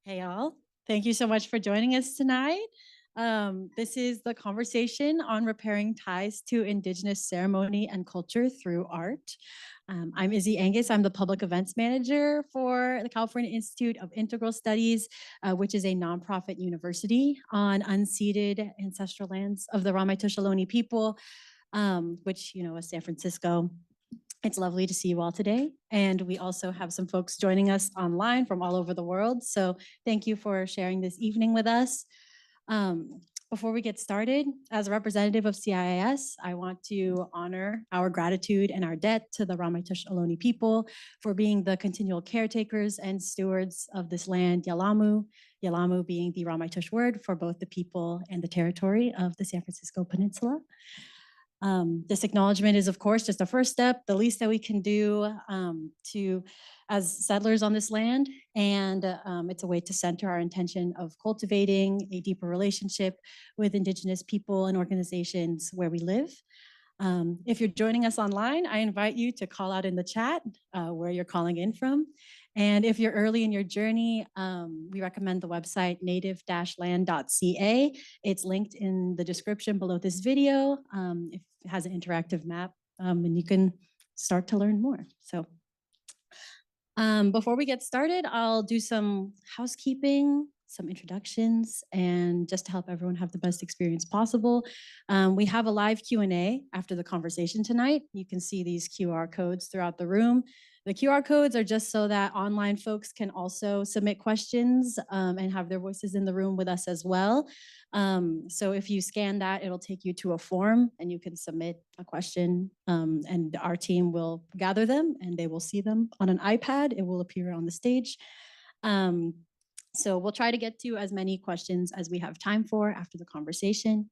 Hey all, thank you so much for joining us tonight. This is the conversation on repairing ties to Indigenous ceremony and culture through art. I'm Izzy Angus. I'm the public events manager for the California Institute of Integral Studies, which is a nonprofit university on unceded ancestral lands of the Ramaytush Ohlone people, which, is San Francisco. It's lovely to see you all today. And we also have some folks joining us online from all over the world. So thank you for sharing this evening with us. Before we get started, as a representative of CIIS, I want to honor our gratitude and our debt to the Ramaytush Ohlone people for being the continual caretakers and stewards of this land, Yalamu, Yalamu being the Ramaytush word for both the people and the territory of the San Francisco Peninsula. This acknowledgement is, of course, just a first step, the least that we can do as settlers on this land. And it's a way to center our intention of cultivating a deeper relationship with Indigenous people and organizations where we live. If you're joining us online, I invite you to call out in the chat where you're calling in from. And if you're early in your journey, we recommend the website native-land.ca. It's linked in the description below this video. It has an interactive map, and you can start to learn more. So before we get started, I'll do some housekeeping, some introductions, and just to help everyone have the best experience possible. We have a live Q&A after the conversation tonight. You can see these QR codes throughout the room. The QR codes are just so that online folks can also submit questions and have their voices in the room with us as well. So if you scan that, it'll take you to a form and you can submit a question and our team will gather them and they will see them on an iPad. It will appear on the stage. So we'll try to get to as many questions as we have time for after the conversation.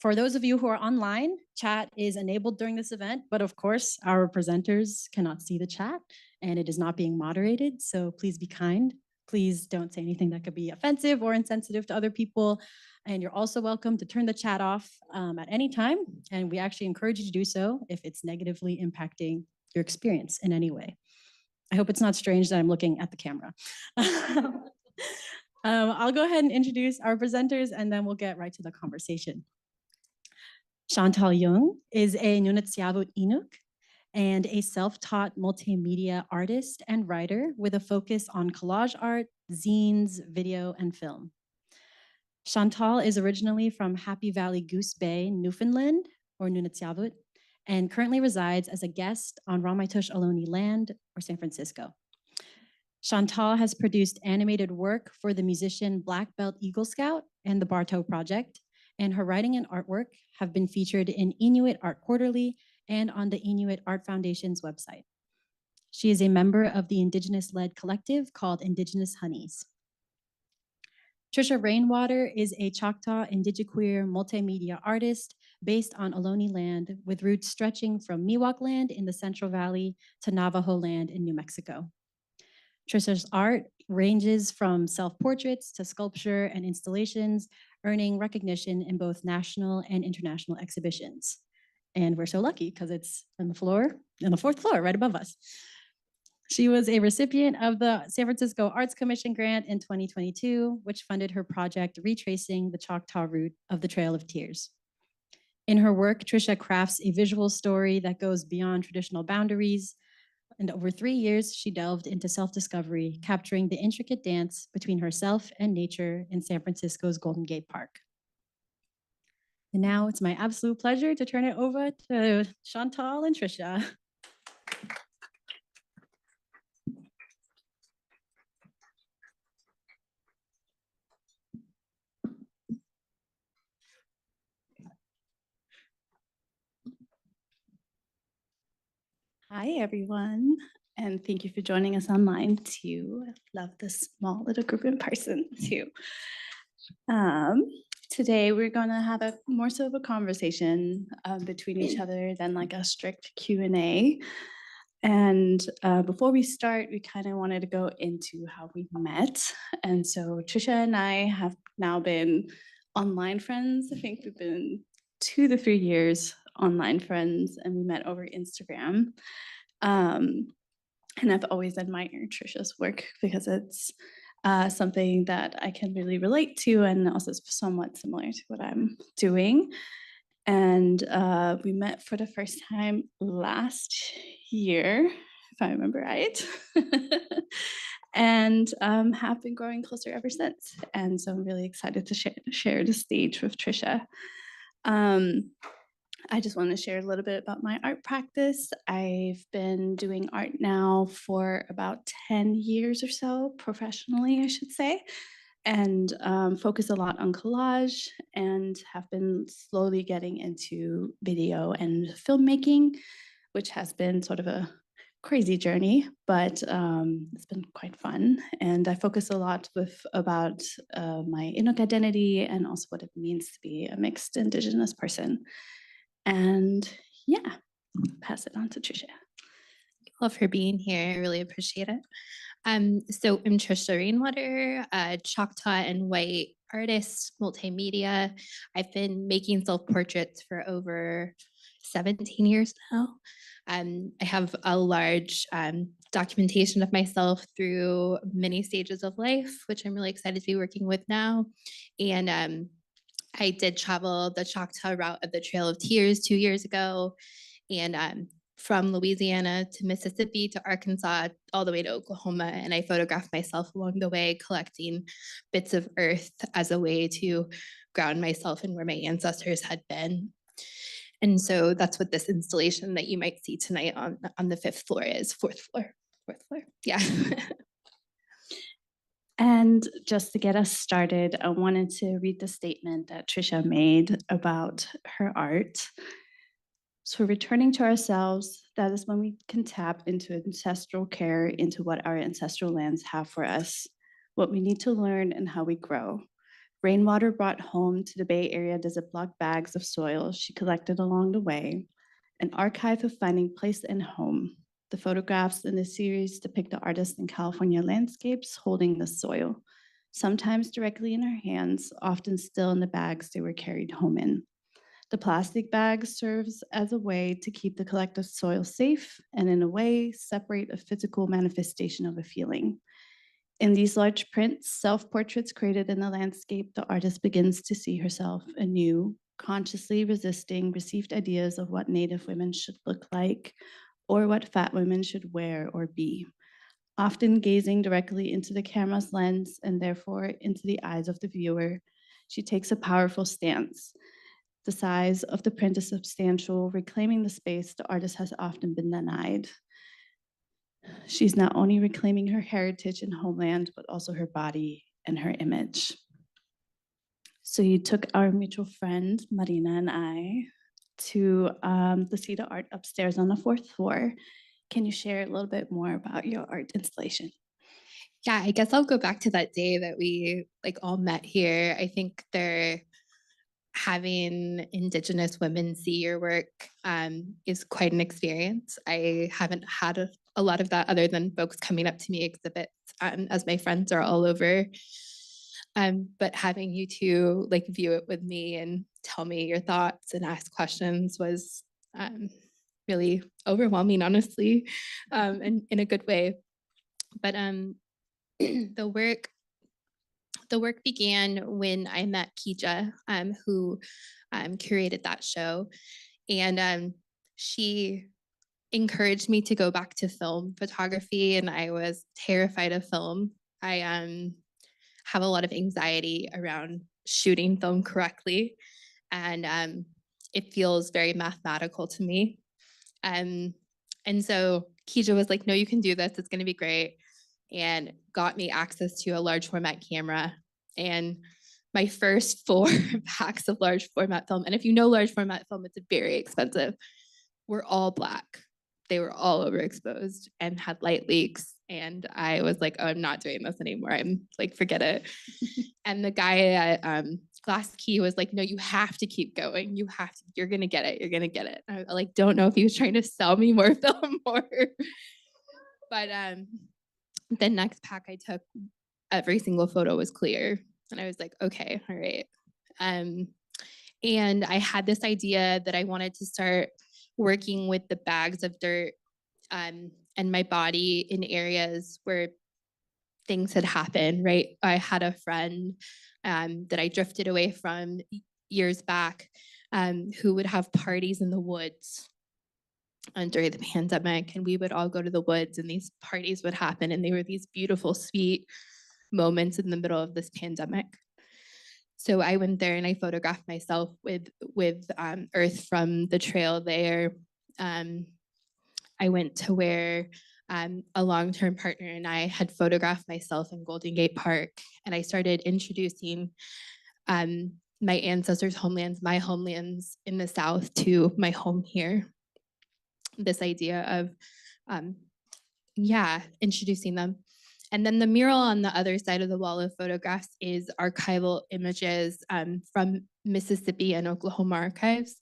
For those of you who are online, chat is enabled during this event, but of course, our presenters cannot see the chat and it is not being moderated, so please be kind. Please don't say anything that could be offensive or insensitive to other people. And you're also welcome to turn the chat off at any time, and we actually encourage you to do so if it's negatively impacting your experience in any way. I hope it's not strange that I'm looking at the camera. I'll go ahead and introduce our presenters and then we'll get right to the conversation. Chantal Jung is a Nunatsiavut Inuk and a self-taught multimedia artist and writer with a focus on collage art, zines, video, and film. Chantal is originally from Happy Valley Goose Bay, Newfoundland, or Nunatsiavut, and currently resides as a guest on Ramaytush Ohlone land or San Francisco. Chantal has produced animated work for the musician Black Belt Eagle Scout and the Bartow Project, and her writing and artwork have been featured in Inuit Art Quarterly and on the Inuit Art Foundation's website. She is a member of the Indigenous-led collective called Indigenous Honeys. Tricia Rainwater is a Choctaw indigiqueer multimedia artist based on Ohlone land with roots stretching from Miwok land in the Central Valley to Navajo land in New Mexico. Tricia's art ranges from self-portraits to sculpture and installations, earning recognition in both national and international exhibitions. And we're so lucky because it's on the fourth floor, right above us. She was a recipient of the San Francisco Arts Commission grant in 2022, which funded her project retracing the Choctaw route of the Trail of Tears. In her work, Tricia crafts a visual story that goes beyond traditional boundaries. And over 3 years, she delved into self-discovery, capturing the intricate dance between herself and nature in San Francisco's Golden Gate Park. And now it's my absolute pleasure to turn it over to Chantal and Tricia. Hi, everyone, and thank you for joining us online too. I love this small little group in person too. Today, we're going to have a more so of a conversation between each other than like a strict Q&A. And before we start, we kind of wanted to go into how we met. And so Tricia and I have now been online friends. I think we've been 2 to 3 years online friends, and we met over Instagram. And I've always admired Tricia's work because it's something that I can really relate to, and also is somewhat similar to what I'm doing. And we met for the first time last year, if I remember right. And have been growing closer ever since. And so I'm really excited to share the stage with Tricia. I just want to share a little bit about my art practice. I've been doing art now for about 10 years or so, professionally, I should say, and focus a lot on collage, and have been slowly getting into video and filmmaking, which has been sort of a crazy journey, but it's been quite fun. And I focus a lot about my Inuk identity and also what it means to be a mixed Indigenous person. And yeah, pass it on to Tricia. Love for being here. I really appreciate it. So I'm Tricia Rainwater, a Choctaw and white artist, multimedia. I've been making self-portraits for over 17 years now. I have a large documentation of myself through many stages of life, which I'm really excited to be working with now. And I did travel the Choctaw route of the Trail of Tears 2 years ago. And from Louisiana to Mississippi to Arkansas, all the way to Oklahoma. And I photographed myself along the way, collecting bits of earth as a way to ground myself in where my ancestors had been. And so that's what this installation that you might see tonight on the 5th floor is, fourth floor, yeah. And just to get us started, I wanted to read the statement that Tricia made about her art. So returning to ourselves, that is when we can tap into ancestral care, into what our ancestral lands have for us, what we need to learn, and how we grow. Rainwater brought home to the Bay Area the Ziploc bags of soil she collected along the way, an archive of finding place and home. The photographs in the series depict the artist in California landscapes holding the soil, sometimes directly in her hands, often still in the bags they were carried home in. The plastic bag serves as a way to keep the collective soil safe and, in a way, separate a physical manifestation of a feeling. In these large prints, self-portraits created in the landscape, the artist begins to see herself anew, consciously resisting received ideas of what Native women should look like or what fat women should wear or be, often gazing directly into the camera's lens and therefore into the eyes of the viewer. She takes a powerful stance. The size of the print is substantial, reclaiming the space the artist has often been denied. She's not only reclaiming her heritage and homeland, but also her body and her image. So you took our mutual friend, Marina, and I to the Cedar Art upstairs on the 4th floor. Can you share a little bit more about your art installation? Yeah, I guess I'll go back to that day that we all met here. I think having Indigenous women see your work is quite an experience. I haven't had a lot of that other than folks coming up to me exhibits, as my friends are all over. But having you two view it with me and tell me your thoughts and ask questions was really overwhelming, honestly, and in a good way. But the work began when I met Kija, who curated that show, and she encouraged me to go back to film photography, and I was terrified of film. I have a lot of anxiety around shooting film correctly, and it feels very mathematical to me. And so Kija was like, no, you can do this. It's going to be great. And got me access to a large format camera. And my first 4 packs of large format film, and if you know large format film, it's very expensive, were all black. They were all overexposed and had light leaks. And I was like, oh, I'm not doing this anymore. I'm like, forget it. And the guy at Glass Key was like, no, you have to keep going. You have to, you're going to get it. You're going to get it. I don't know if he was trying to sell me more film or, but the next pack I took, every single photo was clear. And I was like, okay, all right. And I had this idea that I wanted to start working with the bags of dirt and my body in areas where things had happened, right? I had a friend that I drifted away from years back who would have parties in the woods during the pandemic, and we would all go to the woods and these parties would happen, and they were these beautiful, sweet moments in the middle of this pandemic. So I went there and I photographed myself with earth from the trail there. I went to where a long-term partner and I had photographed myself in Golden Gate Park, and I started introducing my ancestors' homelands, my homelands in the South, to my home here. This idea of, introducing them. And then the mural on the other side of the wall of photographs is archival images from Mississippi and Oklahoma archives.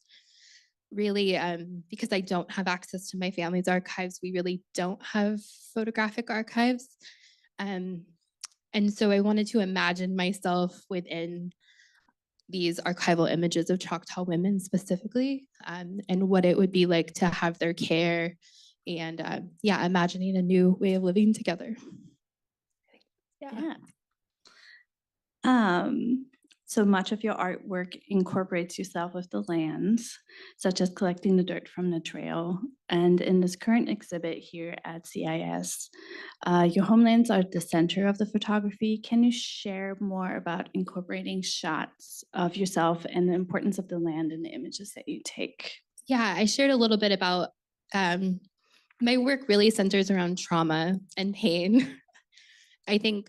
Really, because I don't have access to my family's archives, we really don't have photographic archives. And so I wanted to imagine myself within these archival images of Choctaw women specifically, and what it would be like to have their care, and imagining a new way of living together. Yeah. So much of your artwork incorporates yourself with the lands, such as collecting the dirt from the trail. And in this current exhibit here at CIIS, your homelands are at the center of the photography. Can you share more about incorporating shots of yourself and the importance of the land in the images that you take? Yeah, I shared a little bit about my work really centers around trauma and pain. I think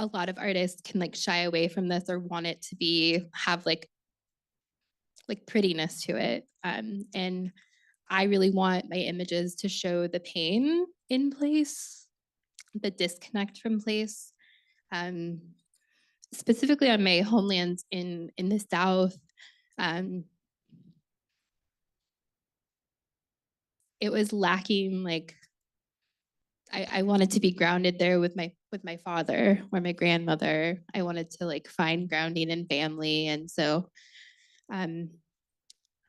a lot of artists can like shy away from this or want it to have like prettiness to it. And I really want my images to show the pain in place, the disconnect from place. Specifically on my homelands in the South, it was lacking like I wanted to be grounded there with my father or my grandmother. I wanted to like find grounding in family. And so I don't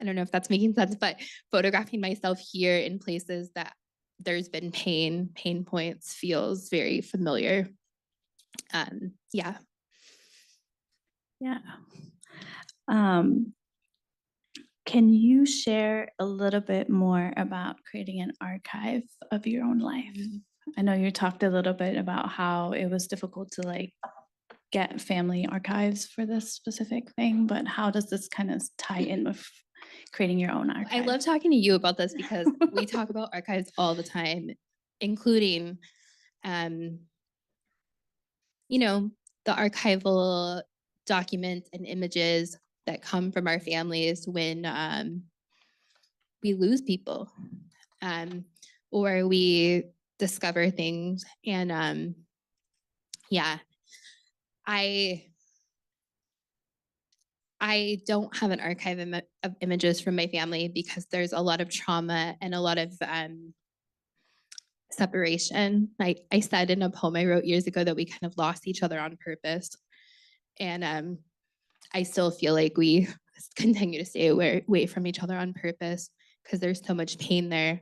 know if that's making sense, but photographing myself here in places that there's been pain points feels very familiar. Yeah. Can you share a little bit more about creating an archive of your own life? I know you talked a little bit about how it was difficult to like get family archives for this specific thing, but how does this kind of tie in with creating your own archive? I love talking to you about this because we talk about archives all the time, including, the archival documents and images that come from our families when we lose people or we discover things. And I don't have an archive of images from my family because there's a lot of trauma and a lot of separation. I said in a poem I wrote years ago that we kind of lost each other on purpose. And I still feel like we continue to stay away from each other on purpose because there's so much pain there.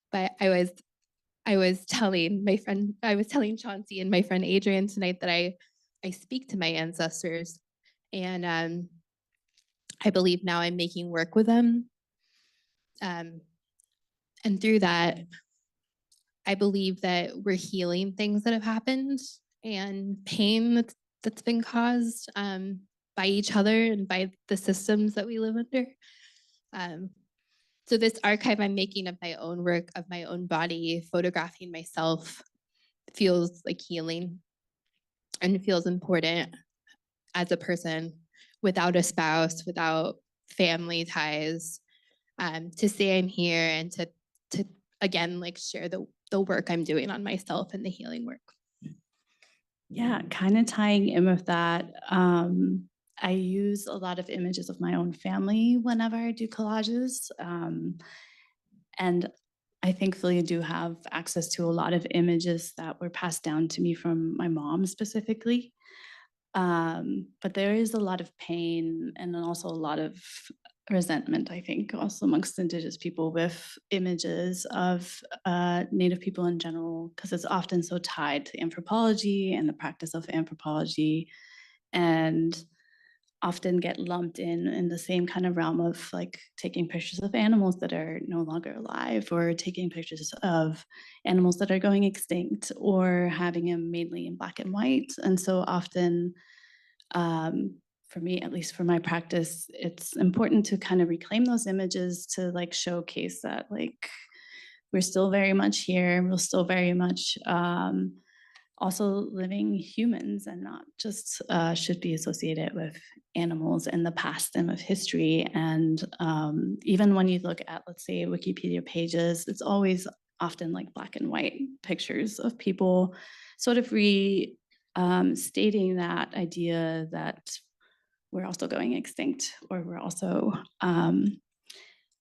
But I was telling Chauncey and my friend Adrian tonight that I speak to my ancestors, and I believe now I'm making work with them. And through that, I believe that we're healing things that have happened and pain that's been caused by each other and by the systems that we live under. So this archive I'm making of my own work, of my own body, photographing myself, feels like healing and feels important as a person without a spouse, without family ties, to say I'm here and to again, like share the work I'm doing on myself and the healing work. Yeah, kind of tying in with that. I use a lot of images of my own family whenever I do collages. And I thankfully do have access to a lot of images that were passed down to me from my mom specifically. But there is a lot of pain and then also a lot of resentment, I think, also amongst Indigenous people with images of Native people in general, because it's often so tied to anthropology and the practice of anthropology, and often get lumped in the same kind of realm of like taking pictures of animals that are no longer alive, or taking pictures of animals that are going extinct, or having them mainly in black and white. And so often, for me, at least for my practice, it's important to kind of reclaim those images to like showcase that like we're still very much here, we're still very much also living humans, and not just should be associated with animals in the past and with history. And even when you look at, let's say, Wikipedia pages, it's always often like black and white pictures of people, sort of stating that idea that we're also going extinct, or we're also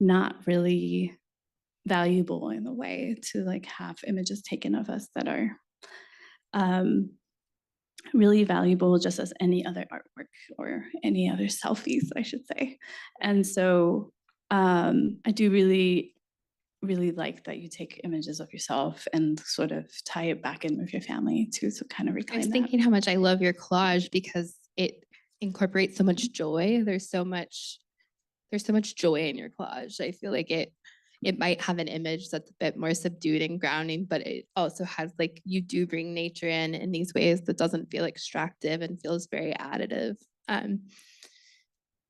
not really valuable in a way to like have images taken of us that are really valuable just as any other artwork or any other selfies, I should say. And so I do really like that you take images of yourself and sort of tie it back in with your family too, so kind of I reclaim was that. thinking how much I love your collage because it incorporates so much joy. There's so much joy in your collage. I feel like it might have an image that's a bit more subdued and grounding, but it also has like, you do bring nature in these ways that doesn't feel extractive and feels very additive. And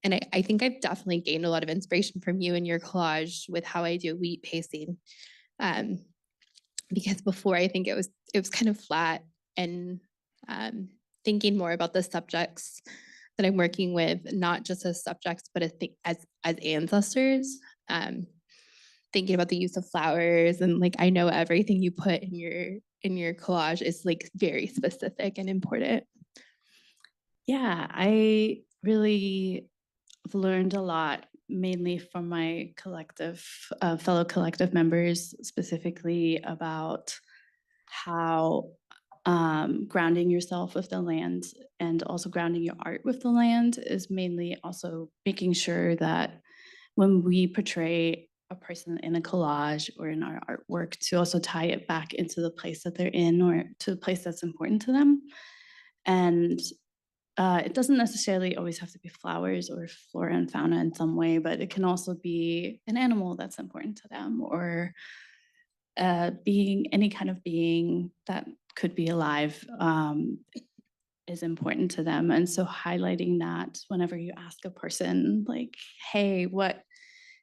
I think I've definitely gained a lot of inspiration from you and your collage with how I do wheat pasting. Because before, I think it was kind of flat, and thinking more about the subjects that I'm working with, not just as subjects, but as ancestors. Thinking about the use of flowers, and like I know everything you put in your collage is like very specific and important. Yeah, I really learned a lot, mainly from my collective, fellow collective members, specifically about how grounding yourself with the land, and also grounding your art with the land, is mainly also making sure that when we portray a person in a collage or in our artwork, to also tie it back into the place that they're in, or to the place that's important to them. And it doesn't necessarily always have to be flowers or flora and fauna in some way, but it can also be an animal that's important to them, or being, any kind of being that could be alive, is important to them. And so highlighting that whenever you ask a person, like, hey, what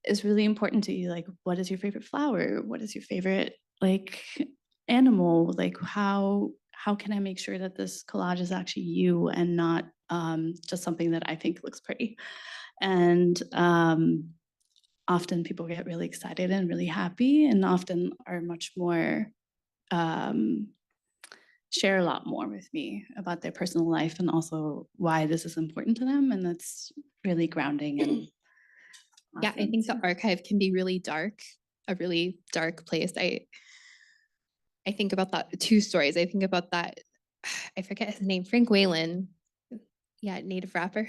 is really important to you? Like, what is your favorite flower? What is your favorite like animal? Like, how can I make sure that this collage is actually you, and not just something that I think looks pretty? And often people get really excited and really happy, and often are much more share a lot more with me about their personal life, and also why this is important to them. And that's really grounding. And Yeah, I think the archive can be really dark, a really dark place. I think about that, two stories. I think about that, I forget his name, Frank Whalen. Yeah, Native rapper.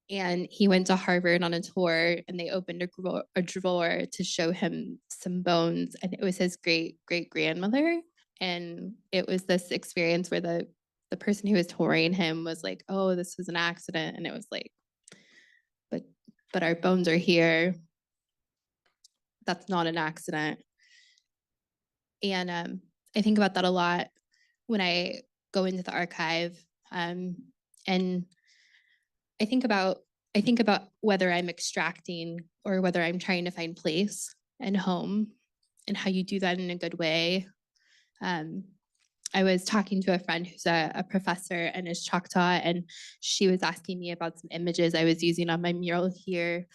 And he went to Harvard on a tour, and they opened a drawer to show him some bones, and it was his great-great-grandmother. And it was this experience where the person who was touring him was like, oh, this was an accident. And it was like, but our bones are here. That's not an accident. And I think about that a lot when I go into the archive. And I think about whether I'm extracting or whether I'm trying to find place and home, and how you do that in a good way. I was talking to a friend who's a professor and is Choctaw, and she was asking me about some images I was using on my mural here,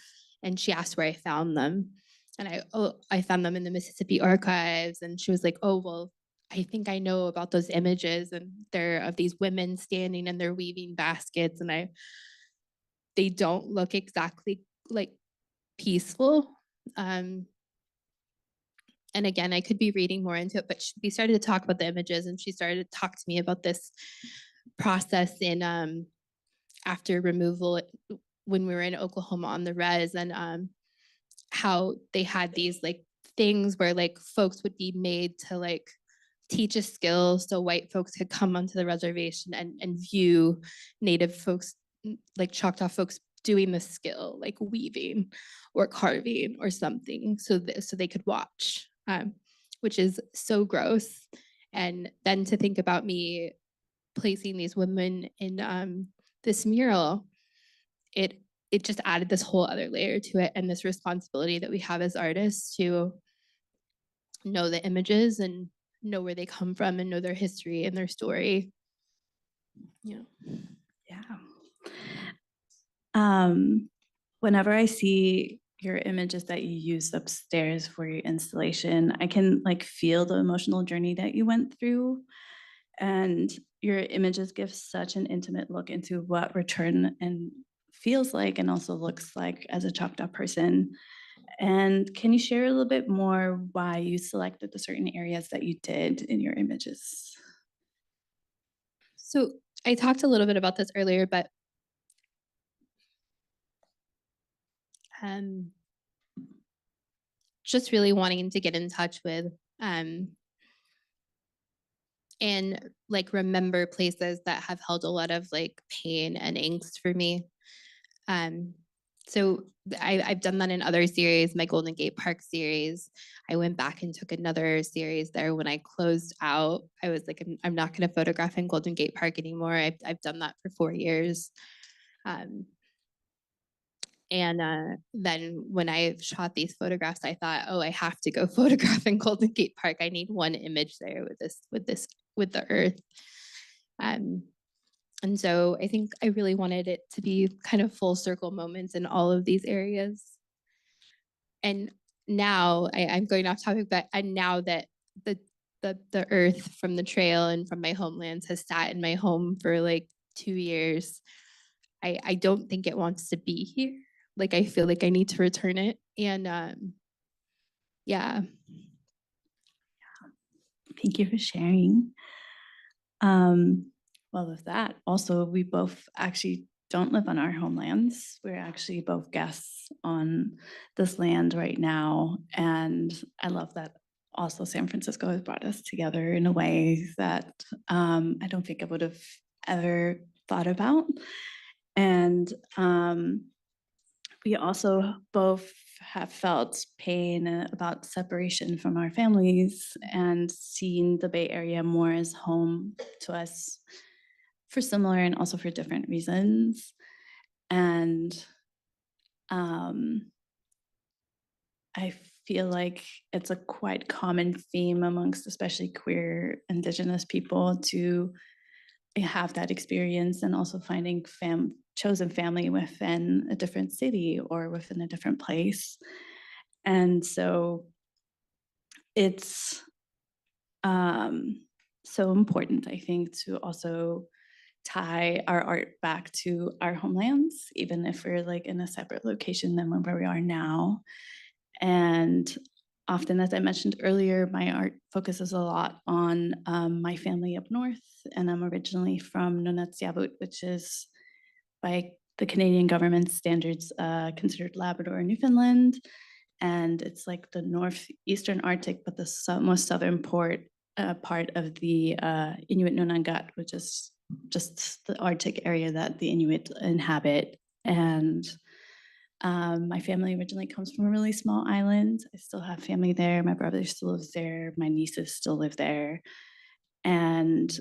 and she asked where I found them. And I found them in the Mississippi archives, and she was like, oh, well, I think I know about those images, and they're of these women standing and they're weaving baskets, and they don't look exactly like peaceful. And again, I could be reading more into it, but we started to talk about the images, and she started to talk to me about this process in after removal when we were in Oklahoma on the res, and how they had these like things where like folks would be made to like teach a skill so white folks could come onto the reservation and view Native folks, like Choctaw folks, doing the skill, like weaving or carving or something, so they could watch, which is so gross. And then to think about me placing these women in this mural, it just added this whole other layer to it, and this responsibility that we have as artists to know the images and know where they come from and know their history and their story. Yeah. Whenever I see your images that you used upstairs for your installation, I can like feel the emotional journey that you went through. And your images give such an intimate look into what return and feels like and also looks like as a Choctaw person. And can you share a little bit more why you selected the certain areas that you did in your images? So I talked a little bit about this earlier, but just really wanting to get in touch with and like remember places that have held a lot of like pain and angst for me. So I've done that in other series, my Golden Gate Park series. I went back and took another series there when I closed out. I was like, I'm not going to photograph in Golden Gate Park anymore. I've done that for 4 years. And then when I shot these photographs, I thought, oh, I have to go photograph in Golden Gate Park. I need one image there with the earth. And so I think I really wanted it to be kind of full circle moments in all of these areas. And now I'm going off topic, but now that the earth from the trail and from my homelands has sat in my home for like 2 years, I don't think it wants to be here. Like I feel like I need to return it. And yeah. Thank you for sharing. Well, with that, also, we both actually don't live on our homelands. We're actually both guests on this land right now. And I love that also San Francisco has brought us together in a way that I don't think I would have ever thought about. And we also both have felt pain about separation from our families and seeing the Bay Area more as home to us for similar and also for different reasons. And I feel like it's a quite common theme amongst especially queer Indigenous people to have that experience, and also finding chosen family within a different city or within a different place. And so it's so important, I think, to also tie our art back to our homelands, even if we're like in a separate location than where we are now. And often, as I mentioned earlier, my art focuses a lot on my family up north, and I'm originally from Nunatsiavut, which is by the Canadian government standards considered Labrador and Newfoundland. And it's like the northeastern Arctic, but the most southern part of the Inuit Nunangat, which is just the Arctic area that the Inuit inhabit. And my family originally comes from a really small island. I still have family there. My brother still lives there. My nieces still live there. And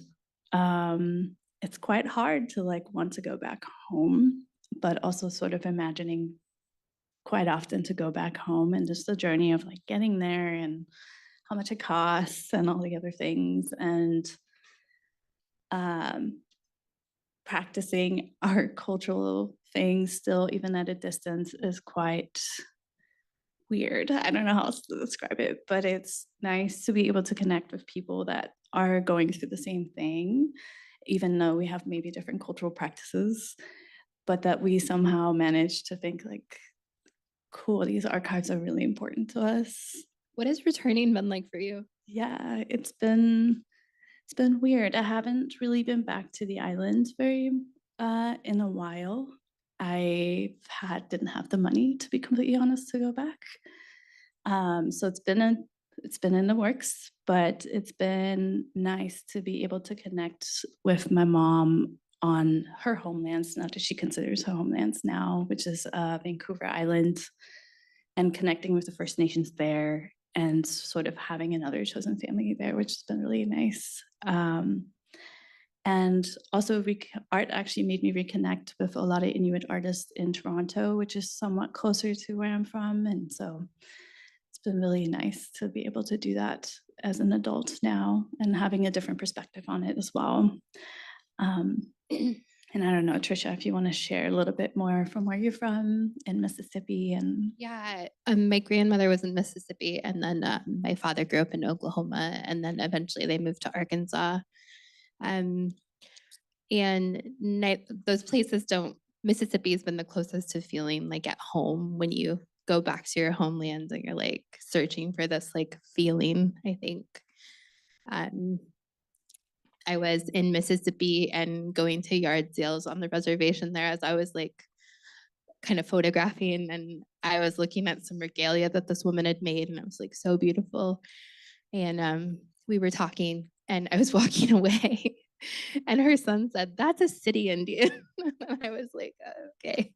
it's quite hard to like want to go back home, but also sort of imagining quite often to go back home, and just the journey of like getting there and how much it costs and all the other things. And practicing our cultural things still, even at a distance, is quite weird. I don't know how else to describe it, but it's nice to be able to connect with people that are going through the same thing, even though we have maybe different cultural practices, but that we somehow manage to think like, cool, these archives are really important to us. What has returning been like for you? Yeah, it's been weird. I haven't really been back to the island very In a while. Didn't have the money, to be completely honest, to go back. So it's been in the works, but it's been nice to be able to connect with my mom on her homelands, not that she considers her homelands now, which is Vancouver Island, and connecting with the First Nations there, and sort of having another chosen family there, which has been really nice. And also art actually made me reconnect with a lot of Inuit artists in Toronto, which is somewhat closer to where I'm from. And so it's been really nice to be able to do that as an adult now and having a different perspective on it as well. And I don't know, Tricia, if you want to share a little bit more from where you're from in Mississippi. And Yeah, my grandmother was in Mississippi, and then my father grew up in Oklahoma, and then eventually they moved to Arkansas. And those places don't. Mississippi has been the closest to feeling like at home when you go back to your homelands and you're like searching for this like feeling. I think I was in Mississippi and going to yard sales on the reservation there as I was like kind of photographing, and I was looking at some regalia that this woman had made, and it was like so beautiful. And we were talking, and I was walking away, and her son said, "That's a city Indian." And I was like, okay.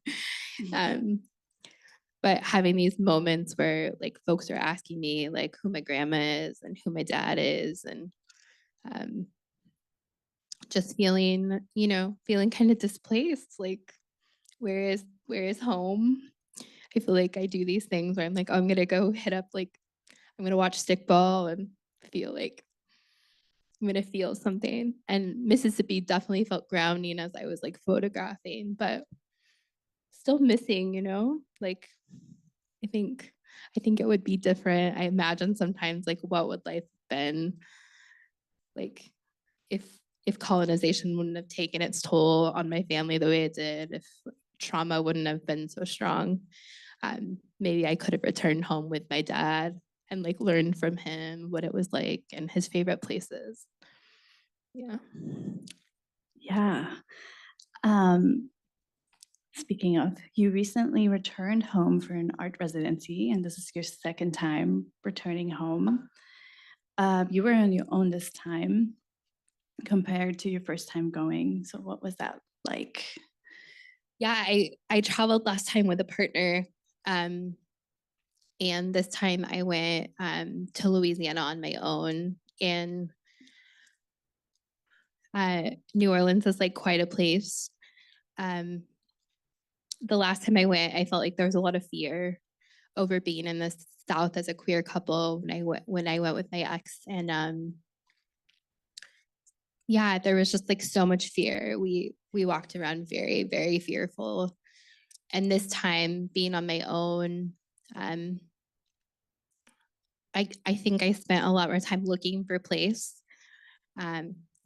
But having these moments where like folks are asking me like who my grandma is and who my dad is, and just feeling, feeling kind of displaced, like where is home? I feel like I do these things where I'm like, oh, I'm gonna go hit up, like I'm gonna watch stickball and feel like I'm gonna feel something. And Mississippi definitely felt grounding as I was like photographing, but still missing, like I think it would be different. I imagine sometimes like what would life have been like if colonization wouldn't have taken its toll on my family the way it did, if trauma wouldn't have been so strong. Maybe I could have returned home with my dad and like learned from him what it was like and his favorite places. Yeah. yeah. Speaking of, you recently returned home for an art residency, and this is your second time returning home. You were on your own this time compared to your first time going. So what was that like? Yeah, I traveled last time with a partner. And this time I went to Louisiana on my own. And New Orleans is like quite a place. The last time I went, I felt like there was a lot of fear over being in the South as a queer couple when I went with my ex. And yeah, there was just like so much fear. We walked around very, very fearful. And this time being on my own, I think I spent a lot more time looking for place,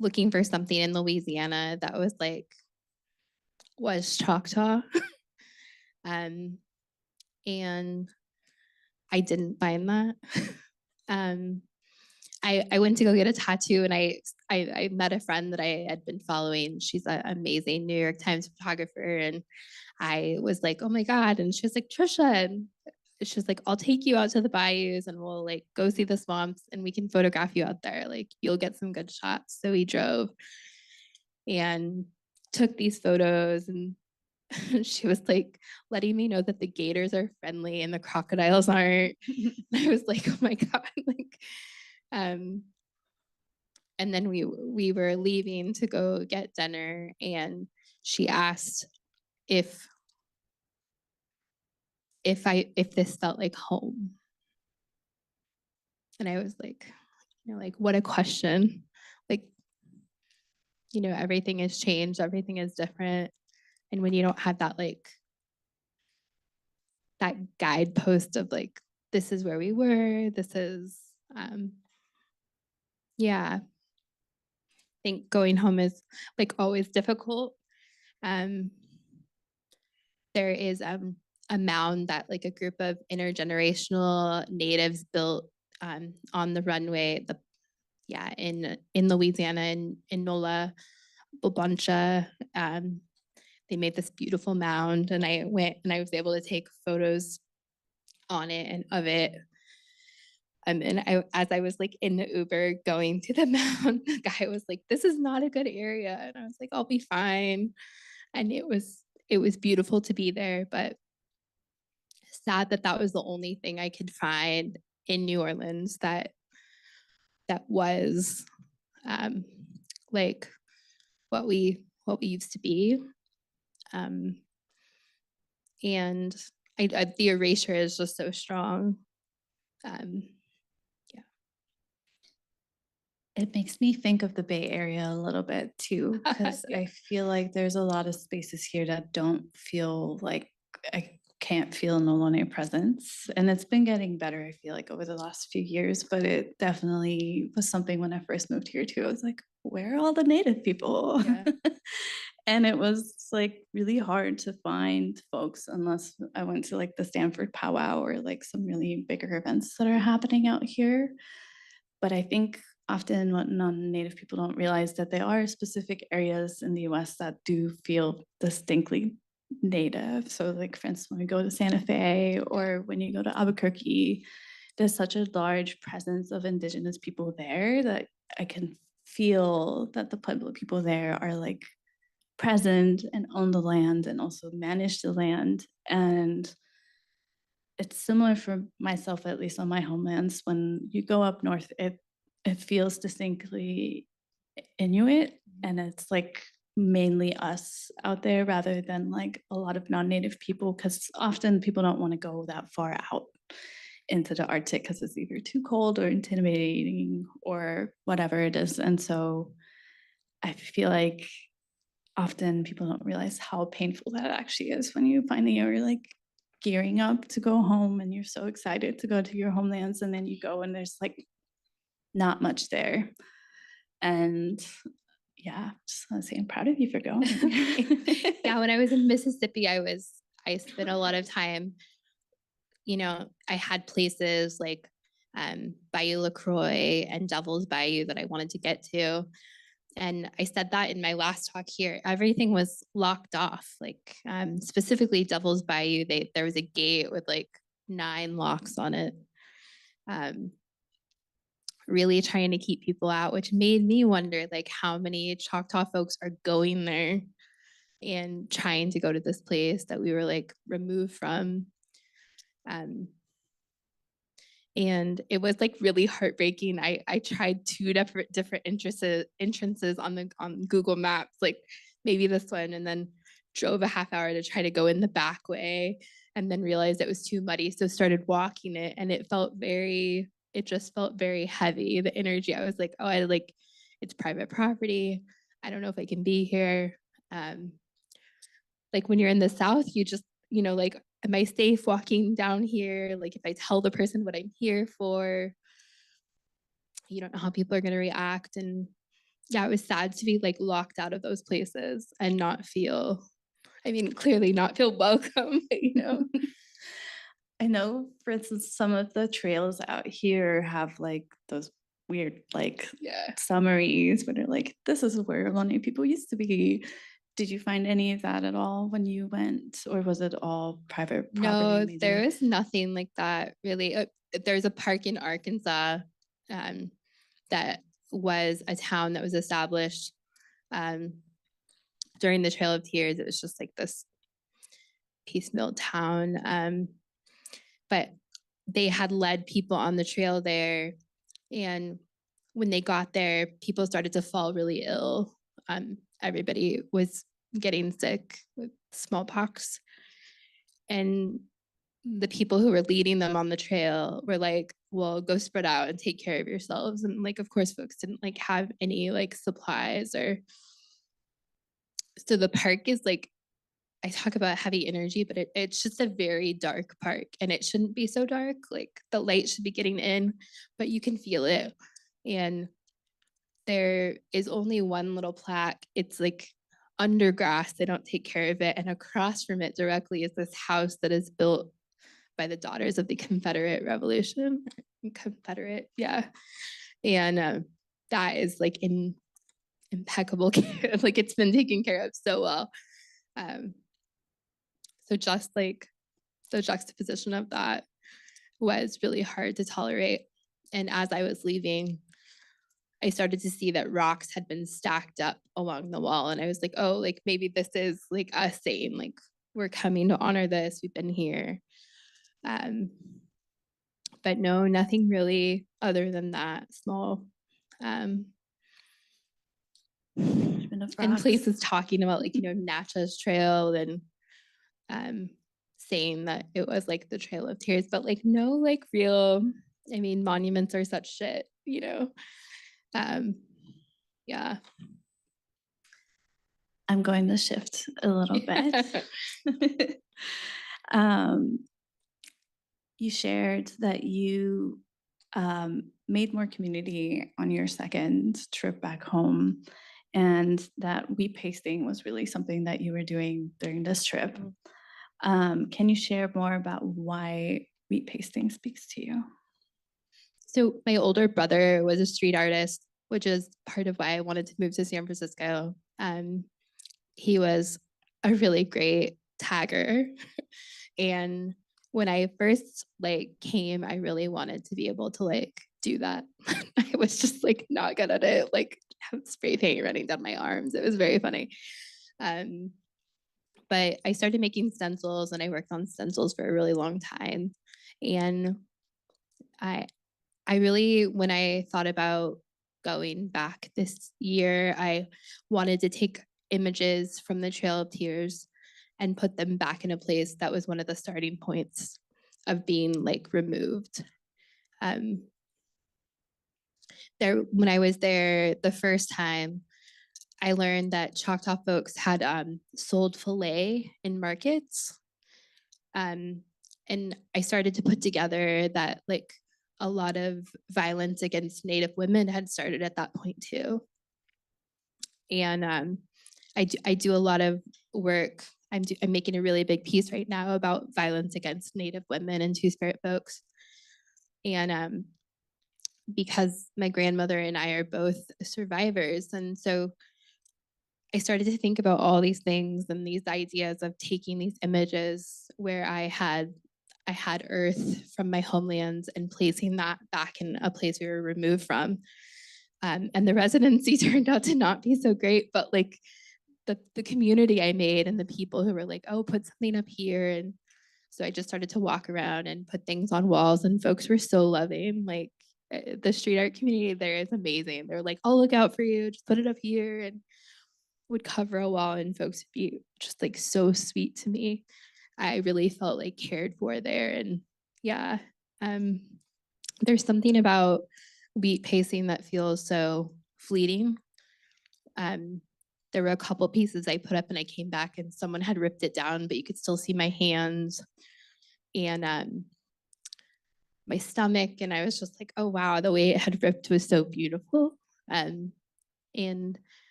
looking for something in Louisiana that was Choctaw. And I didn't find that. I went to go get a tattoo, and I met a friend that I had been following. She's an amazing New York Times photographer, and I was like, oh my God. And she was like, Tricia, and she was like, I'll take you out to the bayous and we'll like go see the swamps and we can photograph you out there. Like you'll get some good shots. So we drove and took these photos, and she was like letting me know that the gators are friendly and the crocodiles aren't. I was like, oh my God. Like, and then we were leaving to go get dinner, and she asked if this felt like home. And I was like, like what a question. Like, everything has changed, everything is different. And when you don't have that like that guidepost of like, this is where we were, this is yeah. I think going home is like always difficult. There is a mound that like a group of intergenerational natives built on the runway, in Louisiana, in NOLA, Bulbancha. they made this beautiful mound, and I went and I was able to take photos on it and of it. And as I was like in the Uber going to the mound, the guy was like, "This is not a good area," and I was like, "I'll be fine." And it was beautiful to be there, but sad that that was the only thing I could find in New Orleans that was like what we used to be. And the erasure is just so strong. It makes me think of the Bay Area a little bit too, because Yeah. I feel like there's a lot of spaces here that don't feel like I can't feel an Ohlone presence. And it's been getting better, I feel like, over the last few years, but it definitely was something when I first moved here too. I was like, where are all the Native people? Yeah. And it was like really hard to find folks unless I went to like the Stanford powwow or like some really bigger events that are happening out here. But I think often what non-Native people don't realize that there are specific areas in the US that do feel distinctly Native. So like for instance, when we go to Santa Fe or when you go to Albuquerque, there's such a large presence of Indigenous people there that I can feel that the Pueblo people there are like present and own the land and also manage the land. And it's similar for myself, at least on my homelands. When you go up north, it feels distinctly Inuit, and it's like mainly us out there rather than like a lot of non-Native people, because often people don't want to go that far out into the Arctic because it's either too cold or intimidating or whatever it is. And so I feel like often people don't realize how painful that actually is when you finally are like gearing up to go home and you're so excited to go to your homelands, and then you go and there's like not much there. And yeah, just want to say I'm proud of you for going. Yeah, when I was in Mississippi, I spent a lot of time, I had places like Bayou LaCroix and Devil's Bayou that I wanted to get to. And I said that in my last talk here, everything was locked off, like specifically Devil's Bayou, there was a gate with like 9 locks on it. Really trying to keep people out, which made me wonder like how many Choctaw folks are going there and trying to go to this place that we were like removed from. And it was like really heartbreaking. I tried 2 different entrances on Google Maps, like maybe this one, and then drove a half hour to try to go in the back way, and then realized it was too muddy, so started walking it, and it just felt very heavy. The energy, I was like, oh, it's private property. I don't know if I can be here. Like when you're in the South, you just, like, am I safe walking down here? Like if I tell the person what I'm here for, you don't know how people are going to react. And yeah, it was sad to be like locked out of those places and clearly not feel welcome, I know, for instance, some of the trails out here have like those weird like summaries where they're like, this is where Ohlone people used to be. Did you find any of that at all when you went, or was it all private property? No, maybe? there was nothing like that really. There's a park in Arkansas that was a town that was established during the Trail of Tears. It was just like this piecemeal town. But they had led people on the trail there. And when they got there, people started to fall really ill. Everybody was getting sick with smallpox. And the people who were leading them on the trail were like, well, go spread out and take care of yourselves. And like, of course, folks didn't like have any like supplies so the park is like, I talk about heavy energy, but it's just a very dark park, and it shouldn't be so dark. Like the light should be getting in, but you can feel it. And there is only one little plaque. It's like under grass. They don't take care of it. And across from it directly is this house that is built by the Daughters of the Confederate Revolution. Confederate, yeah. And that is like in impeccable care. Like it's been taken care of so well. So just like the juxtaposition of that was really hard to tolerate. And as I was leaving, I started to see that rocks had been stacked up along the wall. And I was like, oh, like maybe this is like us saying, like, we're coming to honor this. We've been here. But no, nothing really other than that small. And places talking about like, Natchez Trail and saying that it was like the Trail of Tears, but like no like real, monuments are such shit, yeah. I'm going to shift a little bit. You shared that you made more community on your second trip back home, and that wheat pasting was really something that you were doing during this trip. Can you share more about why wheat pasting speaks to you? So my older brother was a street artist, which is part of why I wanted to move to San Francisco. He was a really great tagger. And when I first came, I really wanted to be able to do that. I was just not good at it, have spray paint running down my arms. It was very funny. But I started making stencils and I worked on stencils for a really long time. And I really, when I thought about going back this year, I wanted to take images from the Trail of Tears and put them back in a place that was one of the starting points of being removed. When I was there the first time, I learned that Choctaw folks had sold filet in markets. And I started to put together that a lot of violence against Native women had started at that point too. And I do a lot of work. I'm making a really big piece right now about violence against Native women and Two-Spirit folks. And because my grandmother and I are both survivors, and so I started to think about all these things and these ideas of taking these images where I had earth from my homelands and placing that back in a place we were removed from. And the residency turned out to not be so great, but the community I made and the people who were like, oh, put something up here. And so I just started to walk around and put things on walls, and folks were so loving. The street art community there is amazing. They're like, I'll look out for you, just put it up here, and would cover a wall, and folks would be just so sweet to me. I really felt cared for there. And yeah, there's something about wheat pasting that feels so fleeting. There were a couple pieces I put up and I came back and someone had ripped it down, but you could still see my hands and my stomach. And I was just like, oh, wow, the way it had ripped was so beautiful. And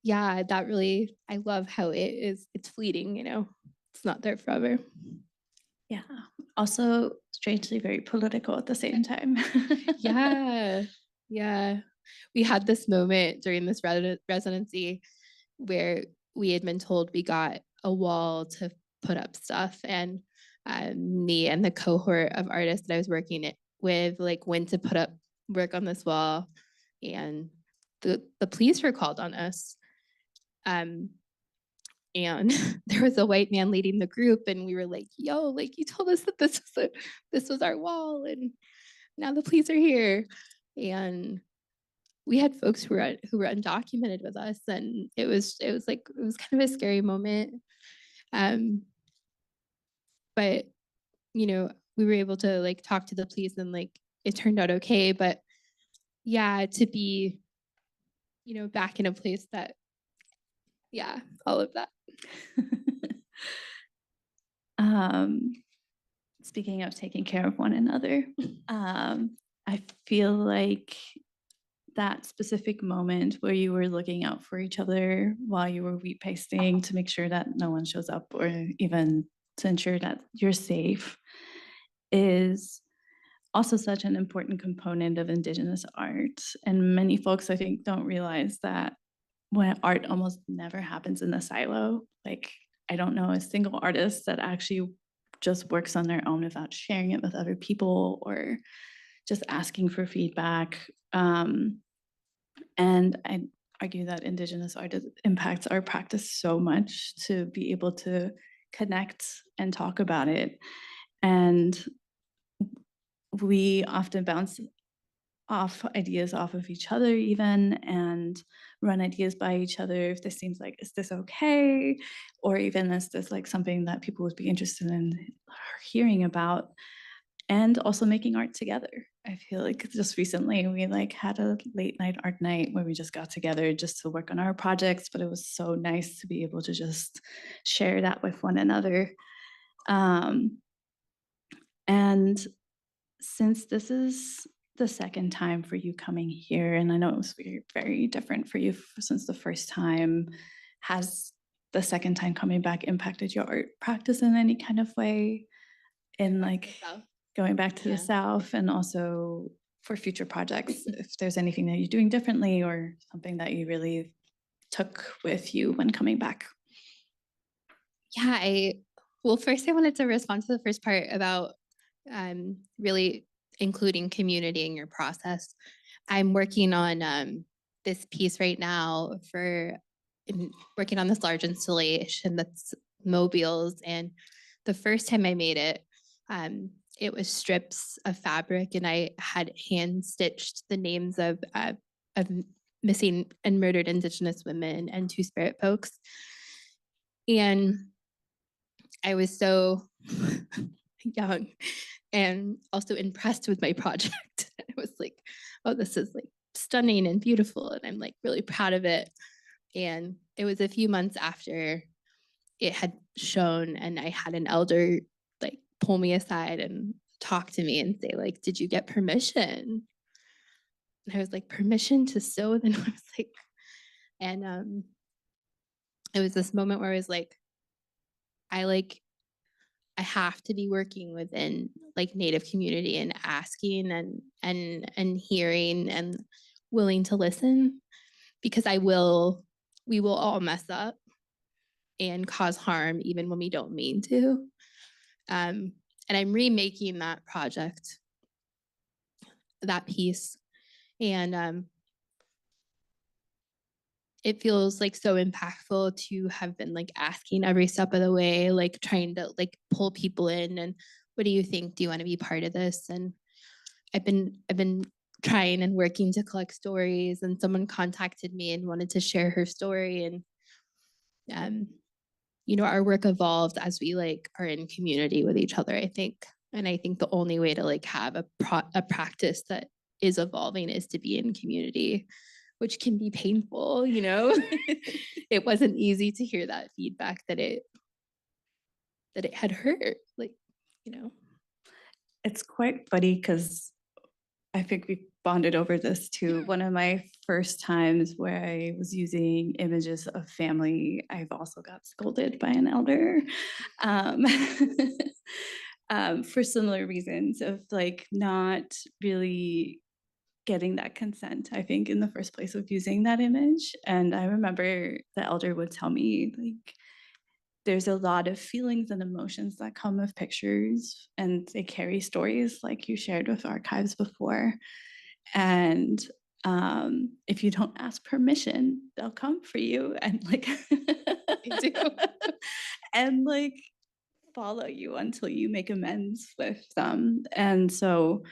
yeah, that really, I love how it's fleeting, it's not there forever. Yeah. Also strangely very political at the same time. Yeah. We had this moment during this residency where we had been told we got a wall to put up stuff, and me and the cohort of artists that I was working with went to put up work on this wall, and the police were called on us. And there was a white man leading the group, and we were like, yo, you told us that this was our wall, and now the police are here. And we had folks who were undocumented with us, and it was kind of a scary moment. But we were able to talk to the police, and it turned out okay. But yeah, to be back in a place that, yeah, all of that. Speaking of taking care of one another, I feel like that specific moment where you were looking out for each other while you were wheat pasting to make sure that no one shows up, or even to ensure that you're safe, is also such an important component of Indigenous art. And many folks, I think, don't realize that when art almost never happens in a silo. I don't know a single artist that actually just works on their own without sharing it with other people or just asking for feedback. And I argue that Indigenous art impacts our practice so much to be able to connect and talk about it. And we often bounce off ideas off of each other even, and run ideas by each other if this seems like, is this okay? Or even is this like something that people would be interested in hearing about? And also making art together. I feel like just recently we like had a late night art night where we just got together just to work on our projects, but it was so nice to be able to just share that with one another. And since this is the second time for you coming here, and I know it was very, very different for you since the first time, has the second time coming back impacted your art practice in any kind of way? In like going back to the South, and also for future projects, if there's anything that you're doing differently or something that you really took with you when coming back? Yeah, well, first I wanted to respond to the first part about really including community in your process. I'm working on this piece right now working on this large installation that's mobiles. And the first time I made it was strips of fabric, and I had hand stitched the names of missing and murdered Indigenous women and Two-Spirit folks. And I was so young and also impressed with my project. I was like, oh, this is like stunning and beautiful, and I'm like really proud of it. And it was a few months after it had shown, and I had an elder like pull me aside and talk to me and say like, did you get permission? And I was like, permission to sew? Then I was like, and it was this moment where I was like, I have to be working within like Native community and asking and hearing and willing to listen, because we will all mess up and cause harm even when we don't mean to. And I'm remaking that project, that piece. And it feels like so impactful to have been like asking every step of the way, like trying to like pull people in and what do you think? Do you want to be part of this? And I've been trying and working to collect stories, and someone contacted me and wanted to share her story. And our work evolved as we like are in community with each other, I think. And I think the only way to like have a practice that is evolving is to be in community, which can be painful, It wasn't easy to hear that feedback that it had hurt, It's quite funny because I think we bonded over this too. One of my first times where I was using images of family, I've also got scolded by an elder for similar reasons of like not really getting that consent, I think, in the first place of using that image. And I remember the elder would tell me like, there's a lot of feelings and emotions that come with pictures, and they carry stories like you shared with archives before. And if you don't ask permission, they'll come for you and like and like follow you until you make amends with them. And so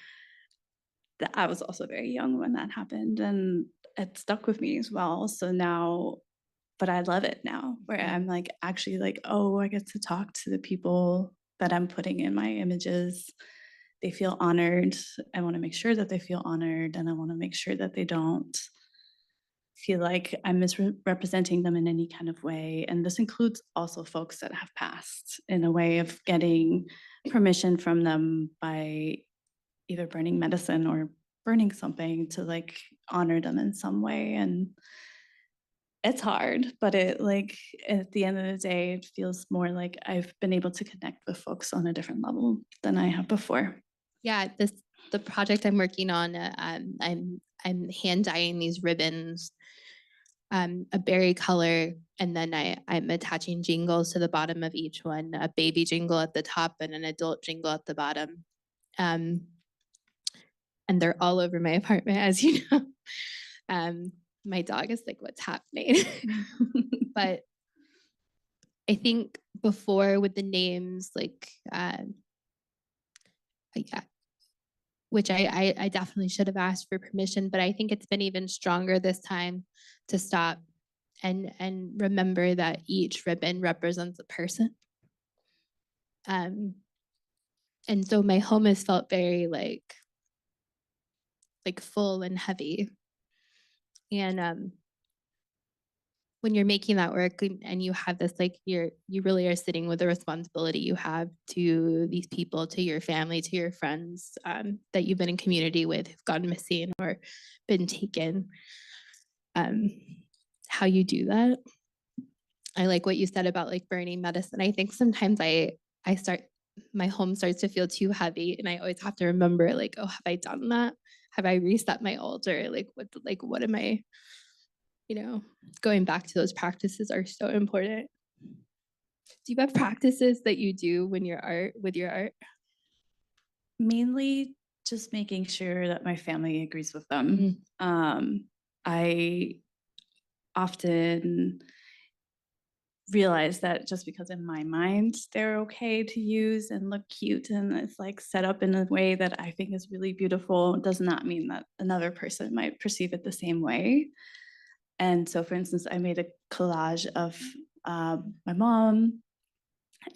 I was also very young when that happened, and it stuck with me as well. So now, but I love it now, where I'm like actually like, oh, I get to talk to the people that I'm putting in my images. They feel honored. I want to make sure that they feel honored, and I want to make sure that they don't feel like I'm misrepresenting them in any kind of way. And this includes also folks that have passed, in a way of getting permission from them by either burning medicine or burning something to like honor them in some way. And it's hard, but it like at the end of the day, it feels more like I've been able to connect with folks on a different level than I have before. Yeah, the project I'm working on, I'm hand dyeing these ribbons a berry color, and then I'm attaching jingles to the bottom of each one, a baby jingle at the top and an adult jingle at the bottom. And they're all over my apartment, as you know. My dog is like, what's happening? But I think before with the names, like, which I definitely should have asked for permission, but I think it's been even stronger this time to stop and remember that each ribbon represents a person. And so my home has felt very like full and heavy. And when you're making that work and you have this, like, you really are sitting with the responsibility you have to these people, to your family, to your friends that you've been in community with, who've gone missing or been taken. How you do that. I like what you said about like burning medicine. I think sometimes my home starts to feel too heavy, and I always have to remember, like, oh, have I done that? Have I reset my altar? What am I? Going back to those practices are so important. Do you have practices that you do with your art? Mainly just making sure that my family agrees with them. I often realize that just because in my mind they're okay to use and look cute and it's like set up in a way that I think is really beautiful, does not mean that another person might perceive it the same way. And so, for instance, I made a collage of my mom,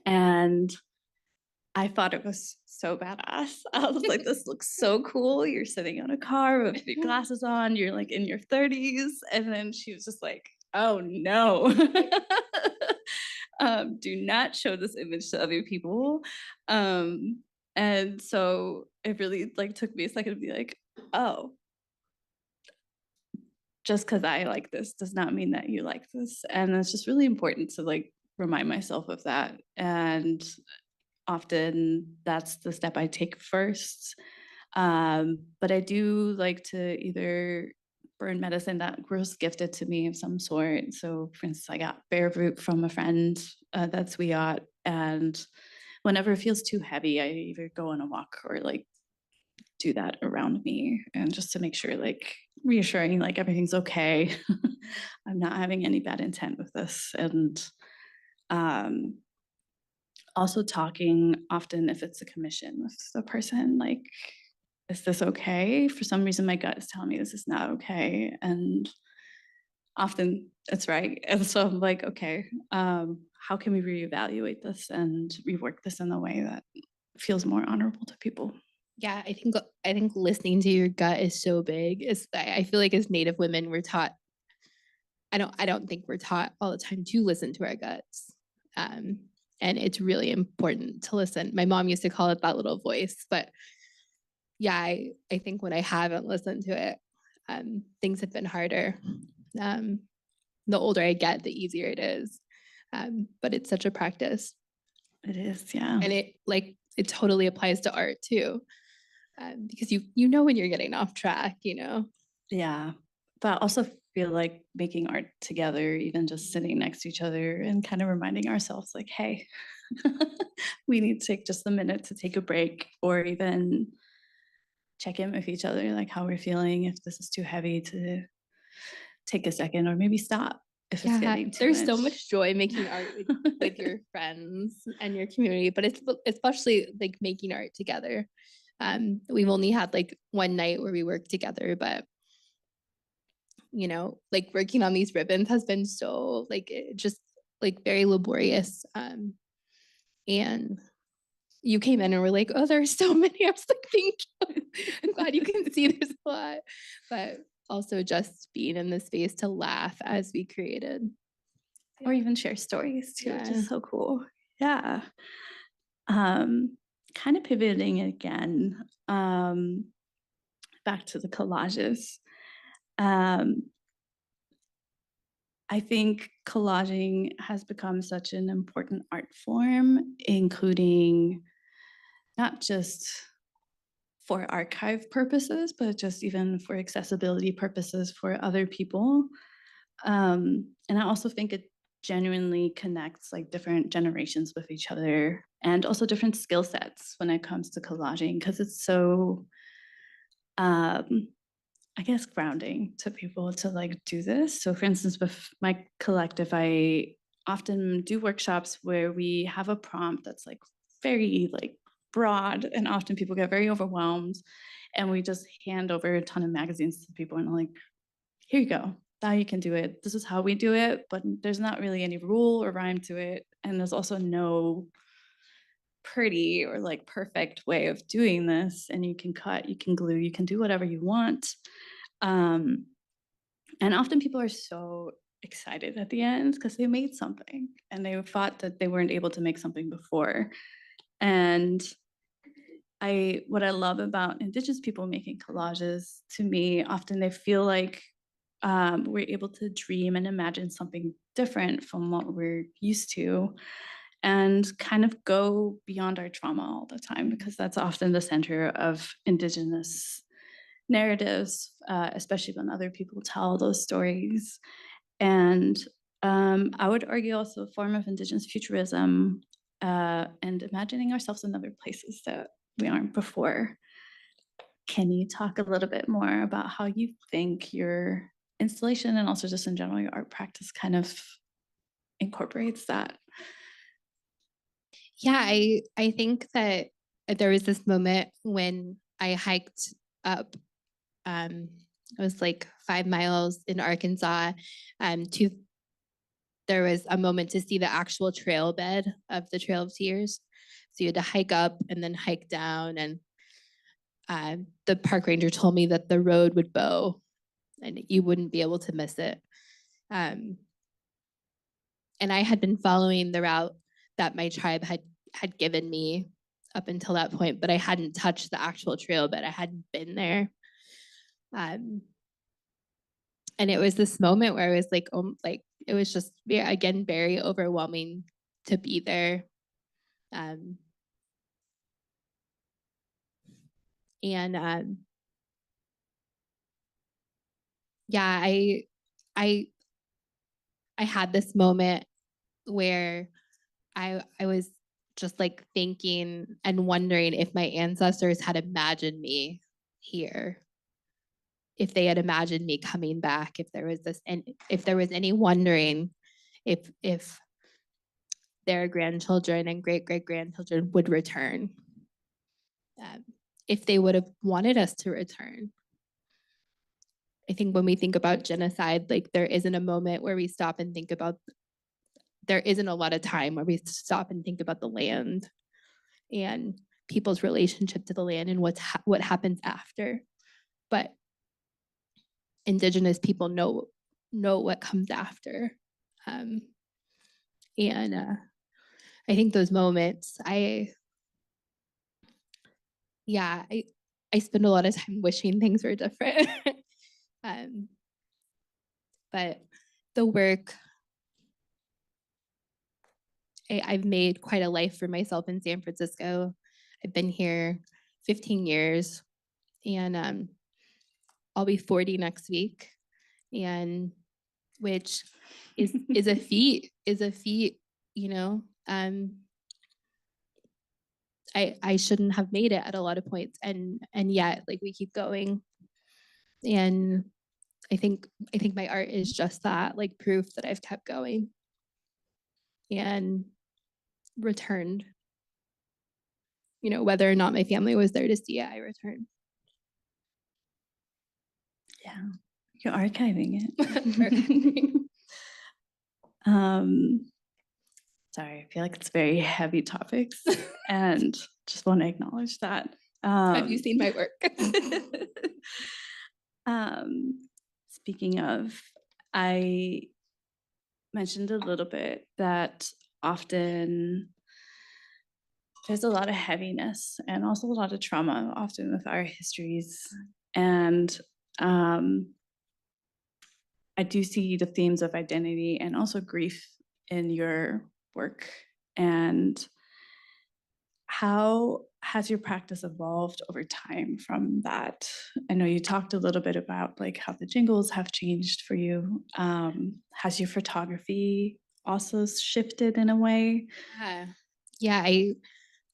and I thought it was so badass. I was like, this looks so cool. You're sitting on a car with your glasses on, you're like in your 30s. And then she was just like, oh no. Do not show this image to other people. And so it really like took me a second to be like, oh, just because I like this does not mean that you like this. And it's just really important to like remind myself of that. And often that's the step I take first. But I do like to either burn medicine that was gifted to me of some sort. So for instance, I got bear root from a friend that's Wiyot. And whenever it feels too heavy, I either go on a walk or like do that around me, and just to make sure, like, reassuring, like everything's okay. I'm not having any bad intent with this. And also talking often, if it's a commission, with the person, like, is this okay? For some reason my gut is telling me this is not okay, and often it's right. And so I'm like, okay, how can we reevaluate this and rework this in a way that feels more honorable to people? Yeah, I think listening to your gut is so big. I feel like as Native women, we're taught. I don't think we're taught all the time to listen to our guts, and it's really important to listen. My mom used to call it that little voice, but yeah, I think when I haven't listened to it, things have been harder. The older I get, the easier it is, but it's such a practice. It is, yeah. And it totally applies to art too. Because you know when you're getting off track, Yeah, but I also feel like making art together, even just sitting next to each other and kind of reminding ourselves, like, hey, we need to take just a minute to take a break, or even check in with each other, like how we're feeling, if this is too heavy to take a second, or maybe stop if it's getting too there's much. so much joy making art with your friends and your community, but it's especially like making art together. We've only had like one night where we worked together, but like working on these ribbons has been so like just like very laborious. And you came in and were like, oh, there's so many. I was like, thank you. I'm glad you can see there's a lot. But also just being in the space to laugh as we created. Or even share stories too, which is so cool. Yeah. Kind of pivoting again, back to the collages. I think collaging has become such an important art form, including not just for archive purposes, but just even for accessibility purposes for other people. And I also think it genuinely connects like different generations with each other and also different skill sets when it comes to collaging, because it's so, I guess, grounding to people to like do this. So for instance, with my collective, I often do workshops where we have a prompt that's like very like broad, and often people get very overwhelmed, and we just hand over a ton of magazines to people and like, here you go, now you can do it. This is how we do it, but there's not really any rule or rhyme to it. And there's also no pretty or like perfect way of doing this. And you can cut, you can glue, you can do whatever you want. And often people are so excited at the end because they made something and they thought that they weren't able to make something before. And what I love about Indigenous people making collages, to me, often they feel like we're able to dream and imagine something different from what we're used to, and kind of go beyond our trauma all the time, because that's often the center of Indigenous narratives, especially when other people tell those stories. And I would argue also a form of Indigenous futurism, and imagining ourselves in other places that we aren't before. Can you talk a little bit more about how you think your installation and also just in general your art practice kind of incorporates that? Yeah, I think that there was this moment when I hiked up, it was like 5 miles in Arkansas, to there was a moment to see the actual trail bed of the Trail of Tears. So you had to hike up and then hike down, and the park ranger told me that the road would bow and you wouldn't be able to miss it. And I had been following the route that my tribe had given me up until that point, but I hadn't touched the actual trail bed. I hadn't been there. And it was this moment where I was like, oh, like it was just again very overwhelming to be there. And yeah, I had this moment where I was just like thinking and wondering if my ancestors had imagined me here, if they had imagined me coming back, if there was this, and if there was any wondering if their grandchildren and great great grandchildren would return, if they would have wanted us to return. I think when we think about genocide, like there isn't a moment where we stop and think about, there isn't a lot of time where we stop and think about the land and people's relationship to the land and what happens after. But Indigenous people know what comes after. And I think those moments, I spend a lot of time wishing things were different. But the work, I've made quite a life for myself in San Francisco. I've been here 15 years, and I'll be 40 next week, and which is a feat, you know. I shouldn't have made it at a lot of points, and yet like we keep going. And I think my art is just that, like proof that I've kept going and returned. You know, whether or not my family was there to see it, I returned. Yeah, you're archiving it. Sorry, I feel like it's very heavy topics and just want to acknowledge that. Have you seen my work? Speaking of, I mentioned a little bit that often there's a lot of heaviness and also a lot of trauma often with our histories. And I do see the themes of identity and also grief in your work. And how has your practice evolved over time from that? I know you talked a little bit about like how the jingles have changed for you. Has your photography also shifted in a way? Yeah, yeah.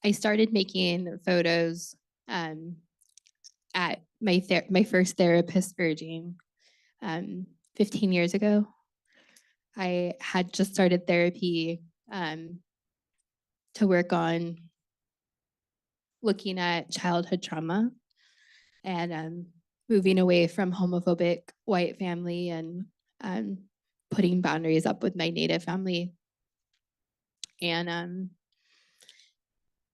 I started making photos at my first therapist urging 15 years ago. I had just started therapy to work on looking at childhood trauma and moving away from homophobic white family and putting boundaries up with my Native family. And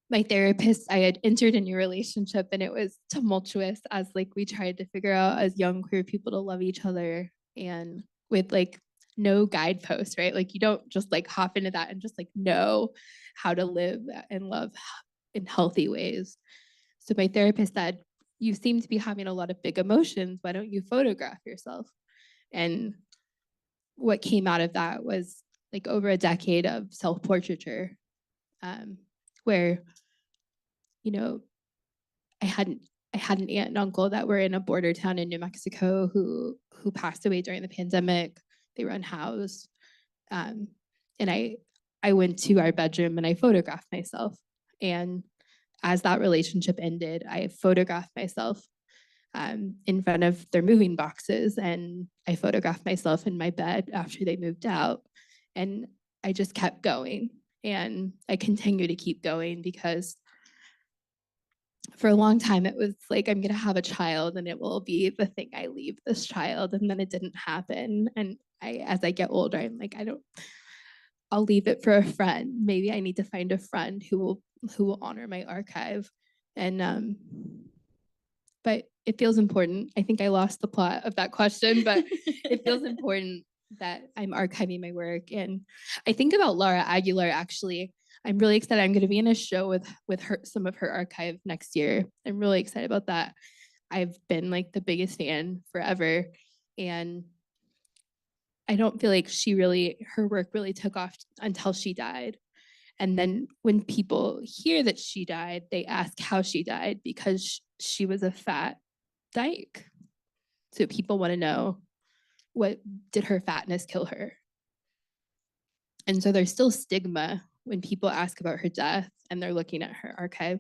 my therapist, I had entered a new relationship and it was tumultuous as like we tried to figure out as young queer people to love each other and with like no guideposts, right? Like you don't just like hop into that and just like know how to live and love in healthy ways. So my therapist said, you seem to be having a lot of big emotions. Why don't you photograph yourself? And what came out of that was like over a decade of self-portraiture, where, you know, I had an aunt and uncle that were in a border town in New Mexico who passed away during the pandemic. They were unhoused, and I went to our bedroom and I photographed myself. And as that relationship ended, I photographed myself in front of their moving boxes, and I photographed myself in my bed after they moved out. And I just kept going, and I continue to keep going because for a long time it was like, I'm gonna have a child and it will be the thing I leave this child, and then it didn't happen. And as I get older, I'm like, I'll leave it for a friend. Maybe I need to find a friend who will honor my archive. And but it feels important. I think I lost the plot of that question, but it feels important that I'm archiving my work. And I think about Laura Aguilar, actually. I'm really excited. I'm going to be in a show with her, some of her archive next year. I'm really excited about that. I've been like the biggest fan forever. And I don't feel like her work really took off until she died. And then when people hear that she died, they ask how she died because she was a fat dyke. So people want to know, what did her fatness kill her? And so there's still stigma when people ask about her death and they're looking at her archive.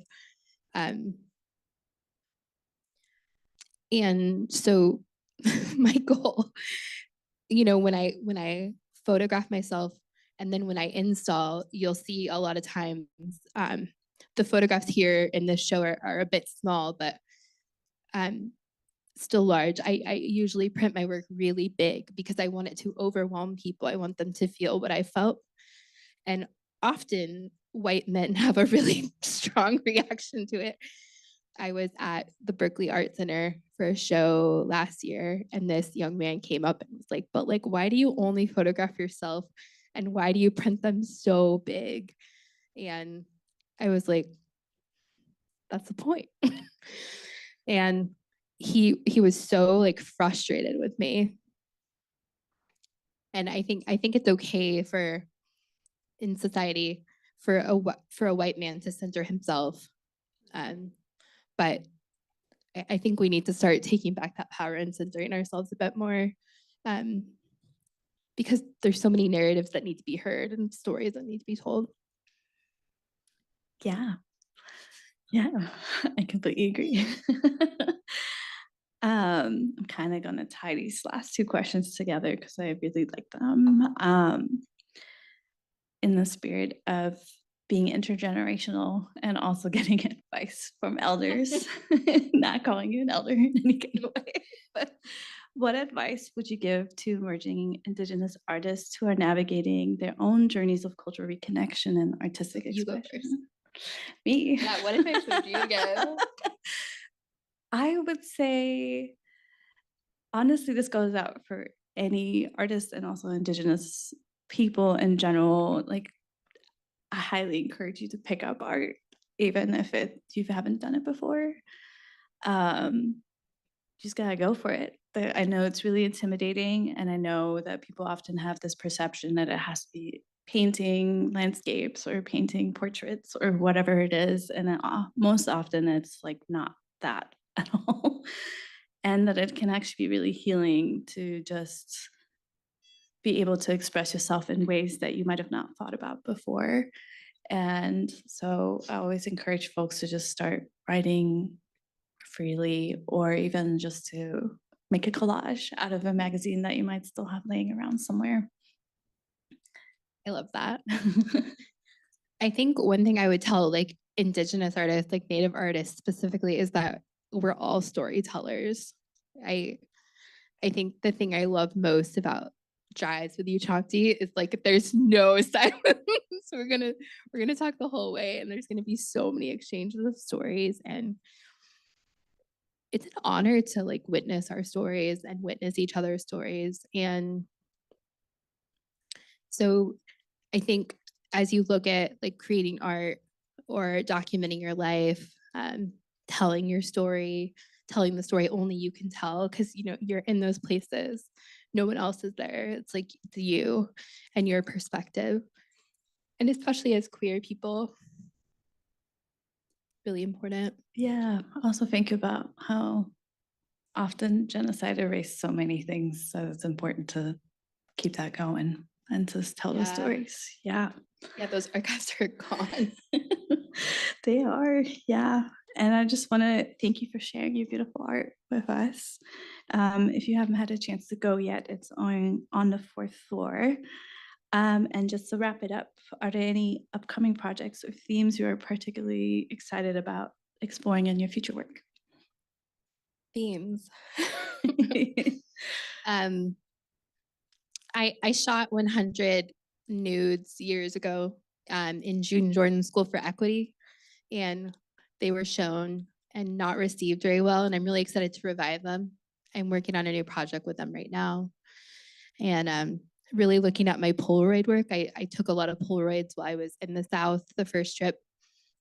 And so my goal, you know, when I photograph myself and then when I install, you'll see a lot of times the photographs here in this show are a bit small, but still large. I usually print my work really big because I want it to overwhelm people. I want them to feel what I felt. And often white men have a really strong reaction to it. I was at the Berkeley Art Center for a show last year, and this young man came up and was like, but like, why do you only photograph yourself? And why do you print them so big? And I was like, that's the point. And he was so like frustrated with me. And I think it's okay for in society for a white man to censor himself. But I think we need to start taking back that power and censoring ourselves a bit more, because there's so many narratives that need to be heard and stories that need to be told. Yeah, I completely agree. I'm kind of going to tie these last two questions together because I really like them. In the spirit of being intergenerational and also getting advice from elders, not calling you an elder in any kind of way, but what advice would you give to emerging Indigenous artists who are navigating their own journeys of cultural reconnection and artistic You go expression? first. Me? Yeah, what advice would you give? I would say, honestly, this goes out for any artist and also Indigenous people in general. Like, I highly encourage you to pick up art, even if you haven't done it before. Just gotta go for it. I know it's really intimidating, and I know that people often have this perception that it has to be painting landscapes or painting portraits or whatever it is. And most often it's like not that at all. And that it can actually be really healing to just be able to express yourself in ways that you might have not thought about before. And so I always encourage folks to just start writing freely, or even just to make a collage out of a magazine that you might still have laying around somewhere. I love that. I think one thing I would tell like Indigenous artists, like Native artists specifically, is that we're all storytellers. I think the thing I love most about Drives with you, Choctaw, is like there's no silence. We're gonna talk the whole way, and there's gonna be so many exchanges of stories, and it's an honor to like witness our stories and witness each other's stories. And so I think as you look at like creating art or documenting your life, telling your story, telling the story only you can tell, because you know you're in those places, no one else is there. It's like it's you and your perspective, and especially as queer people, really important. Yeah, I also think about how often genocide erased so many things. So it's important to keep that going and to tell the Yeah. stories. Yeah. Yeah, those archives are gone. They are, yeah. And I just want to thank you for sharing your beautiful art with us. If you haven't had a chance to go yet, it's on the 4th floor. And just to wrap it up, are there any upcoming projects or themes you are particularly excited about exploring in your future work? Themes. I shot 100 nudes years ago in June Jordan School for Equity, and they were shown and not received very well, and I'm really excited to revive them. I'm working on a new project with them right now, and really looking at my Polaroid work. I took a lot of Polaroids while I was in the South the first trip,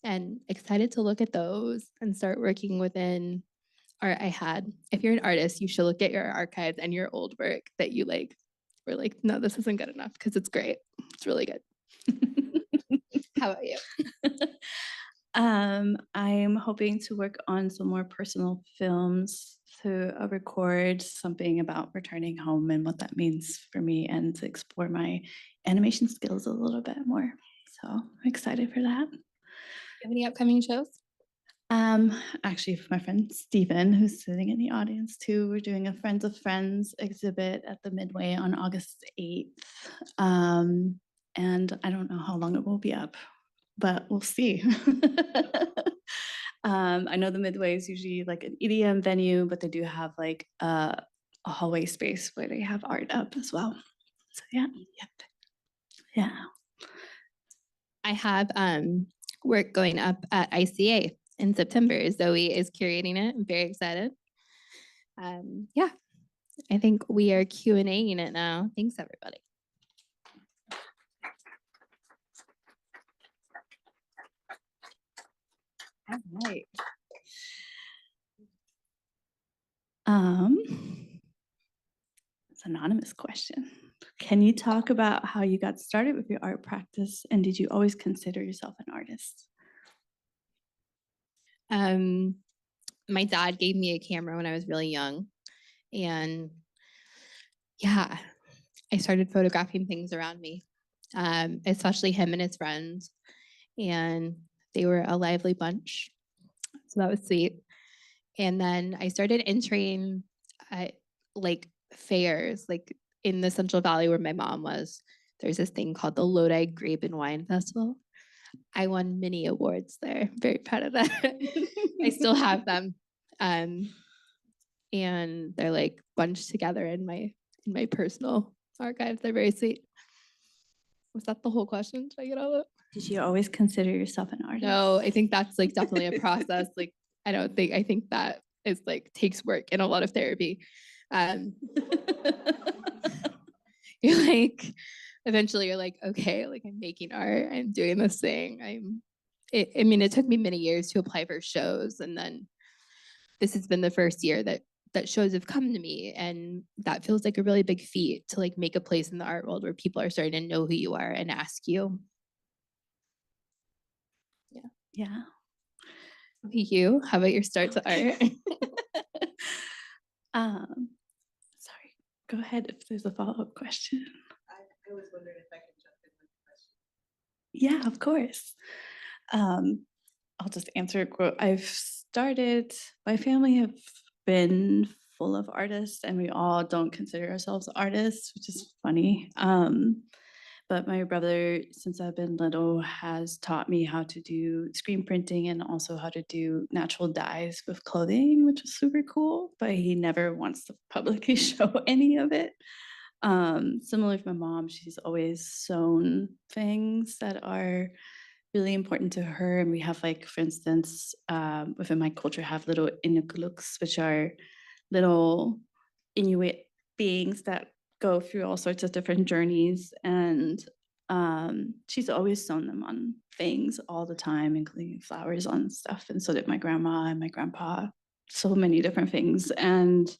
and excited to look at those and start working within art I had. If you're an artist, you should look at your archives and your old work that you like were like, no, this isn't good enough, because it's great. It's really good. How about you? I'm hoping to work on some more personal films to record something about returning home and what that means for me, and to explore my animation skills a little bit more. So I'm excited for that. Do you have any upcoming shows? Actually, for my friend Stephen, who's sitting in the audience too, we're doing a Friends of Friends exhibit at the Midway on August 8th. And I don't know how long it will be up, but we'll see. I know the Midway is usually like an EDM venue, but they do have like a hallway space where they have art up as well. So yeah, yeah. I have work going up at ICA in September. Zoe is curating it. I'm very excited. Yeah, I think we are Q&Aing it now. Thanks, everybody. All right. It's an anonymous question. Can you talk about how you got started with your art practice, and did you always consider yourself an artist? My dad gave me a camera when I was really young, and yeah, I started photographing things around me, especially him and his friends, and they were a lively bunch, so that was sweet. And then I started entering like fairs, like in the Central Valley where my mom was. There's this thing called the Lodi Grape and Wine Festival. I won many awards there. Very proud of that. I still have them, and they're like bunched together in my personal archives. They're very sweet. Was that the whole question? Did I get all of it? Did you always consider yourself an artist? No, I think that's like definitely a process. Like I think that is like takes work and a lot of therapy. You're like, eventually you're like, okay, like I'm making art, I'm doing this thing. It took me many years to apply for shows, and then this has been the first year that that shows have come to me, and that feels like a really big feat to like make a place in the art world where people are starting to know who you are and ask you. Yeah. You, how about your start to art? Sorry, go ahead if there's a follow-up question. I was wondering if I could jump in with a question. Yeah, of course. I'll just answer it. My family have been full of artists, and we all don't consider ourselves artists, which is funny. But my brother, since I've been little, has taught me how to do screen printing and also how to do natural dyes with clothing, which is super cool, but he never wants to publicly show any of it. Similar to my mom, she's always sewn things that are really important to her. And we have, like, for instance, within my culture, have little inuklooks, which are little Inuit beings that go through all sorts of different journeys. And she's always sewn them on things all the time, including flowers on stuff. And so did my grandma and my grandpa, so many different things. And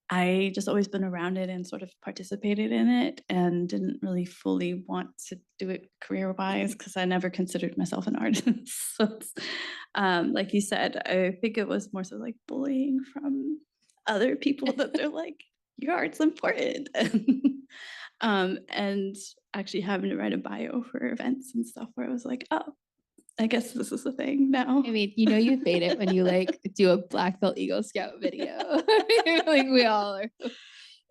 I just always been around it and sort of participated in it, and didn't really fully want to do it career-wise because I never considered myself an artist. So it's, like you said, I think it was more so like bullying from other people that they're like, your art's important. And actually having to write a bio for events and stuff where I was like, oh, I guess this is the thing now. I mean, you know, you made it when you like do a Black Belt Eagle Scout video. Like we all are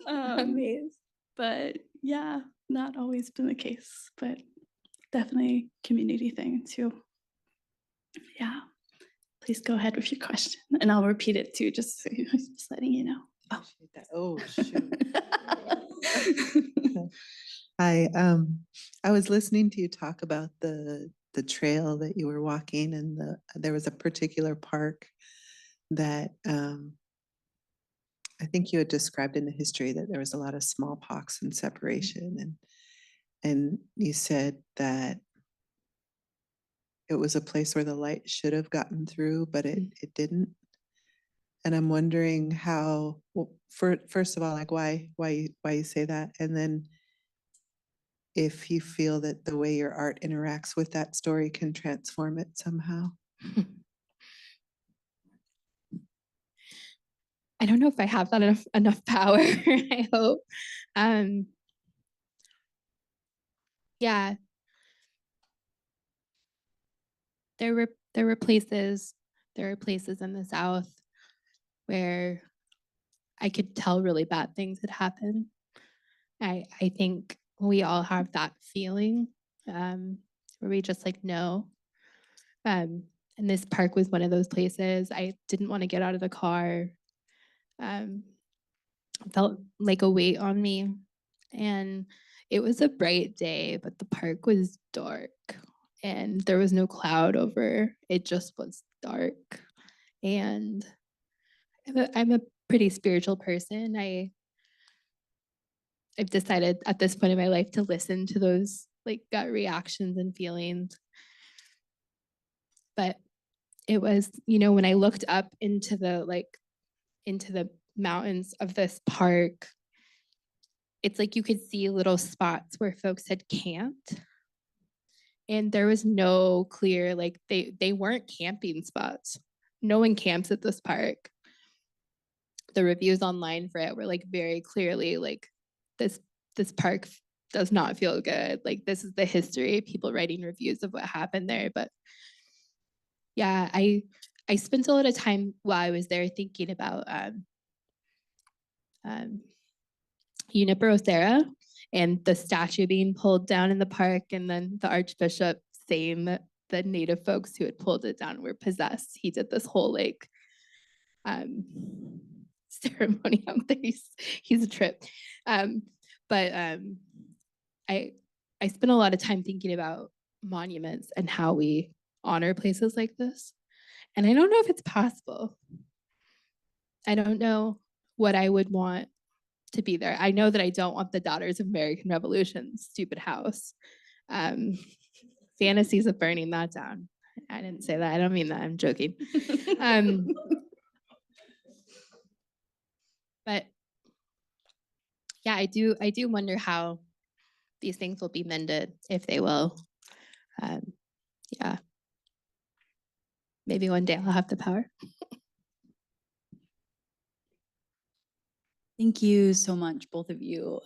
amazed. But yeah, not always been the case, but definitely community thing too. Yeah, please go ahead with your question, and I'll repeat it too, just letting you know. Oh, shoot. Hi, I was listening to you talk about the trail that you were walking, and there was a particular park that I think you had described in the history that there was a lot of smallpox and separation, and you said that it was a place where the light should have gotten through, but it didn't. And I'm wondering how, well, first of all, like why you say that, and then if you feel that the way your art interacts with that story can transform it somehow. I don't know if I have that enough power. I hope. Yeah. There were places in the South where I could tell really bad things had happened. I think we all have that feeling where we just like know. And this park was one of those places. I didn't want to get out of the car. Felt like a weight on me. And it was a bright day, but the park was dark and there was no cloud over. It just was dark. And I'm a pretty spiritual person. I've decided at this point in my life to listen to those like gut reactions and feelings. But it was, you know, when I looked up into the mountains of this park, it's like you could see little spots where folks had camped. And there was no clear, like they weren't camping spots. No one camps at this park. The reviews online for it were like very clearly like this park does not feel good. Like this is the history, people writing reviews of what happened there. But yeah, I spent a lot of time while I was there thinking about Junipero Serra and the statue being pulled down in the park, and then the Archbishop saying that the native folks who had pulled it down were possessed. He did this whole like ceremony out there. He's a trip. But I spent a lot of time thinking about monuments and how we honor places like this. And I don't know if it's possible. I don't know what I would want to be there. I know that I don't want the Daughters of American Revolution stupid house. Fantasies of burning that down. I didn't say that. I don't mean that. I'm joking. But yeah, I do wonder how these things will be mended, if they will. Yeah. Maybe one day I'll have the power. Thank you so much, both of you.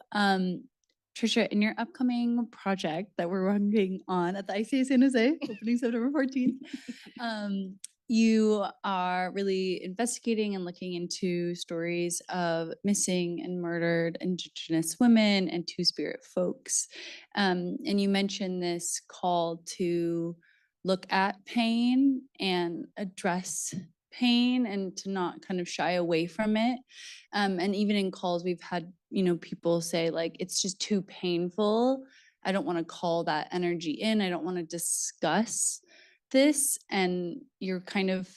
Tricia, in your upcoming project that we're working on at the ICA San Jose, opening September 14th, you are really investigating and looking into stories of missing and murdered Indigenous women and Two-Spirit folks. And you mentioned this call to look at pain and address pain and to not kind of shy away from it. And even in calls, we've had, people say like, it's just too painful. I don't want to call that energy in. I don't want to discuss this. And you're kind of,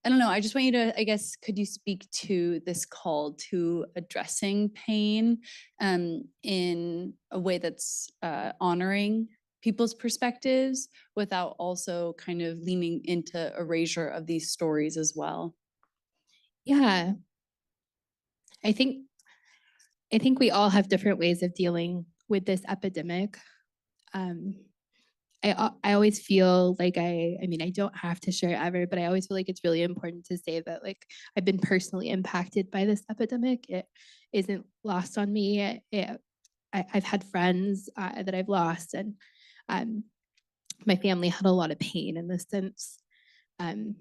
I don't know, I just want you to, I guess, could you speak to this call to addressing pain in a way that's honoring people's perspectives without also kind of leaning into erasure of these stories as well? Yeah. I think we all have different ways of dealing with this epidemic. I always feel like I mean, I don't have to share ever, but I always feel like it's really important to say that like I've been personally impacted by this epidemic. It isn't lost on me. I've had friends that I've lost, and my family had a lot of pain in this sense. And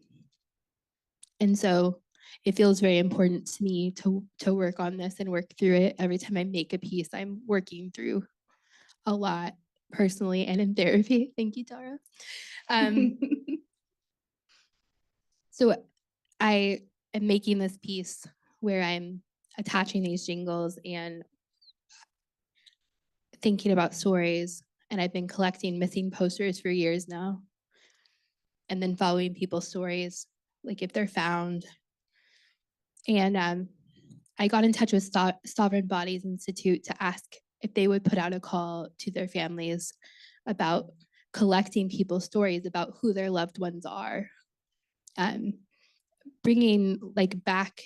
so it feels very important to me to work on this and work through it. Every time I make a piece, I'm working through a lot personally and in therapy. Thank you, Tara. So I am making this piece where I'm attaching these jingles and thinking about stories. And I've been collecting missing posters for years now. And then following people's stories, like if they're found. And I got in touch with Sovereign Bodies Institute to ask if they would put out a call to their families about collecting people's stories about who their loved ones are, bringing like back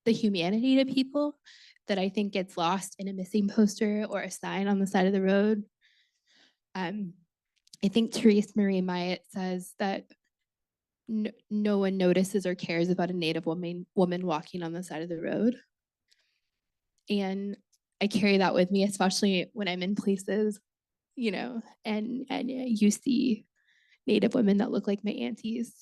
the humanity to people that I think gets lost in a missing poster or a sign on the side of the road. I think Therese Marie Myatt says that no one notices or cares about a Native woman walking on the side of the road. And I carry that with me, especially when I'm in places, and you see Native women that look like my aunties.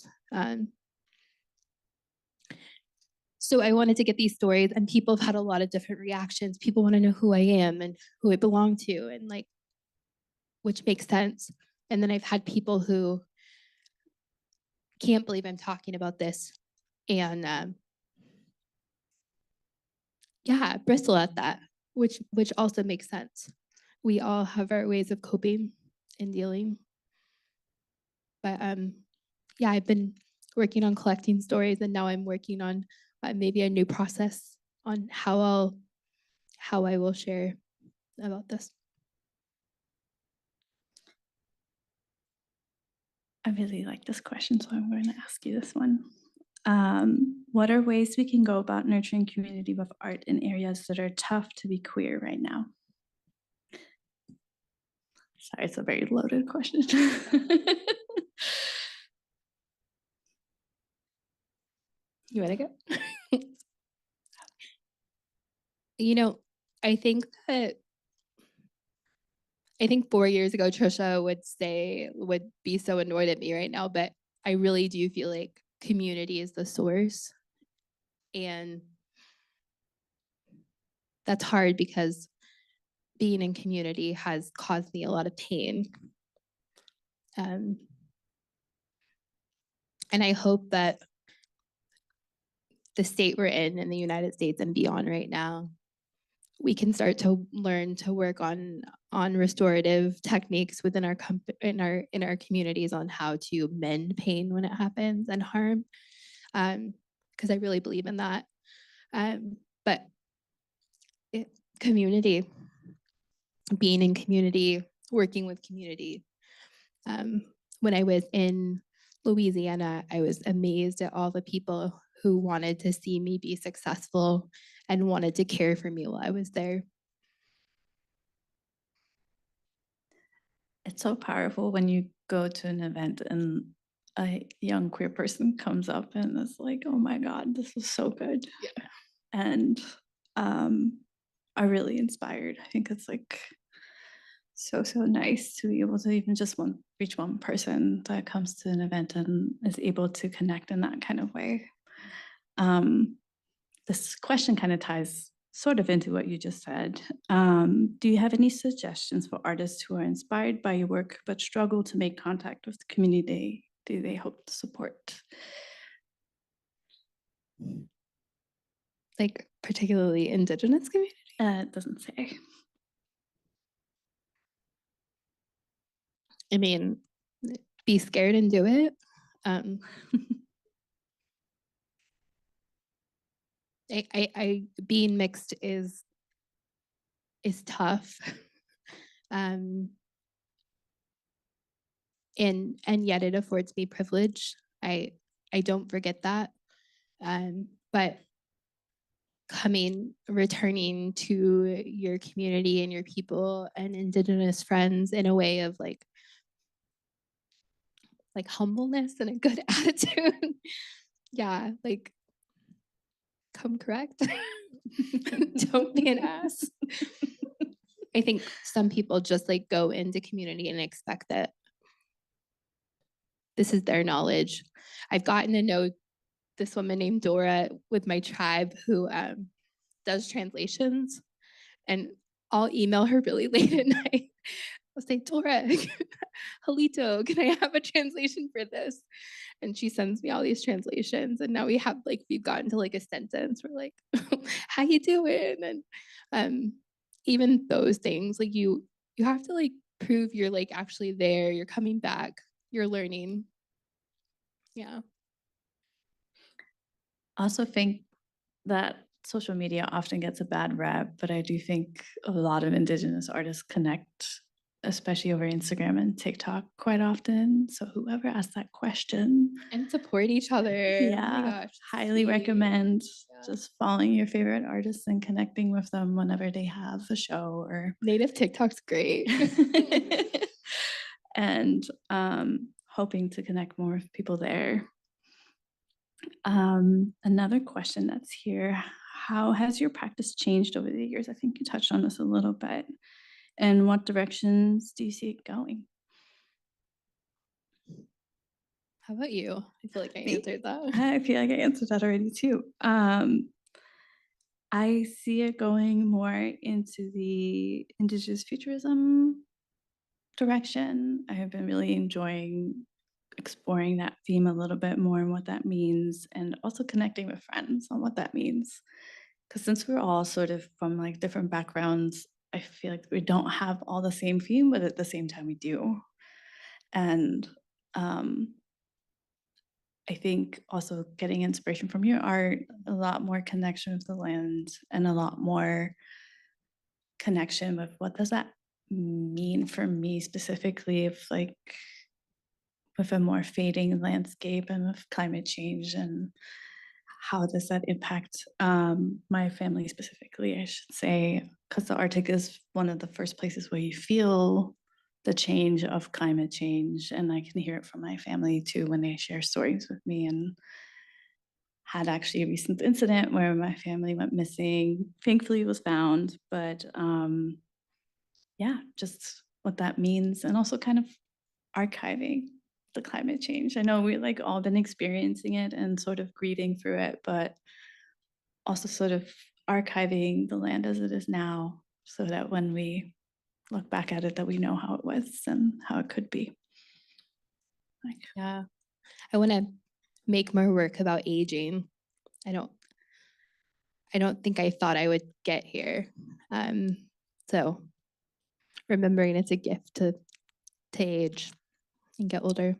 So I wanted to get these stories, and people have had a lot of different reactions. People want to know who I am and who I belong to, and like, which makes sense. And then I've had people who can't believe I'm talking about this, and bristle at that, which also makes sense. We all have our ways of coping and dealing. But I've been working on collecting stories, and now I'm working on maybe a new process on how I will share about this. I really like this question, so I'm going to ask you this one. What are ways we can go about nurturing community with art in areas that are tough to be queer right now? Sorry, it's a very loaded question. You want to go? I think 4 years ago, Tricia would be so annoyed at me right now, but I really do feel like community is the source. And that's hard because being in community has caused me a lot of pain. And I hope that the state we're in the United States and beyond right now, we can start to learn to work on restorative techniques within our in our communities on how to mend pain when it happens and harm, because I really believe in that. But community, being in community, working with community. When I was in Louisiana, I was amazed at all the people who wanted to see me be successful and wanted to care for me while I was there. It's so powerful when you go to an event and a young queer person comes up and is like, oh my God, this was so good. Yeah. And are really inspired. I think it's like so nice to be able to even just reach one person that comes to an event and is able to connect in that kind of way. This question kind of ties sort of into what you just said. Do you have any suggestions for artists who are inspired by your work but struggle to make contact with the community they hope to support? Like particularly Indigenous community? It doesn't say. I mean, be scared and do it. Being mixed is tough. And yet it affords me privilege. I don't forget that. But returning to your community and your people and Indigenous friends in a way of like humbleness and a good attitude. Yeah, like come correct. Don't be an ass. I think some people just like go into community and expect that this is their knowledge. I've gotten to know this woman named Dora with my tribe who does translations, and I'll email her really late at night. I'll say, Dora, Halito, can I have a translation for this? And she sends me all these translations, and now we've gotten to like a sentence. We're like, how you doing? And even those things, like you have to like prove you're like actually there, you're coming back, you're learning. Yeah. I also think that social media often gets a bad rep, but I do think a lot of Indigenous artists connect, especially over Instagram and TikTok quite often. So whoever asked that question, And support each other. yeah, Oh my gosh. highly sweet. recommend Yeah. just following your favorite artists and connecting with them whenever they have a show or Native TikTok's great. and hoping to connect more with people there. Another question that's here, how has your practice changed over the years? I think you touched on this a little bit. And what directions do you see it going? How about you? I feel like I Me? answered that. I feel like I answered that already too. I see it going more into the Indigenous futurism direction. I have been really enjoying exploring that theme a little bit more and what that means, and also connecting with friends on what that means. Because since we're all sort of from like different backgrounds, I feel like we don't have all the same theme, but at the same time we do. And I think also getting inspiration from your art, a lot more connection with the land, and a lot more connection with what does that mean for me specifically, if like with a more fading landscape and with climate change, and how does that impact my family specifically, I should say, because the Arctic is one of the first places where you feel the change of climate change. And I can hear it from my family too when they share stories with me, and had actually a recent incident where my family went missing. Thankfully it was found, but yeah, just what that means, and also kind of archiving the climate change. I know we like all been experiencing it and sort of grieving through it, but also sort of archiving the land as it is now, so that when we look back at it, that we know how it was and how it could be. Like, Yeah. I want to make more work about aging. I don't think I thought I would get here. So remembering it's a gift to age and get older.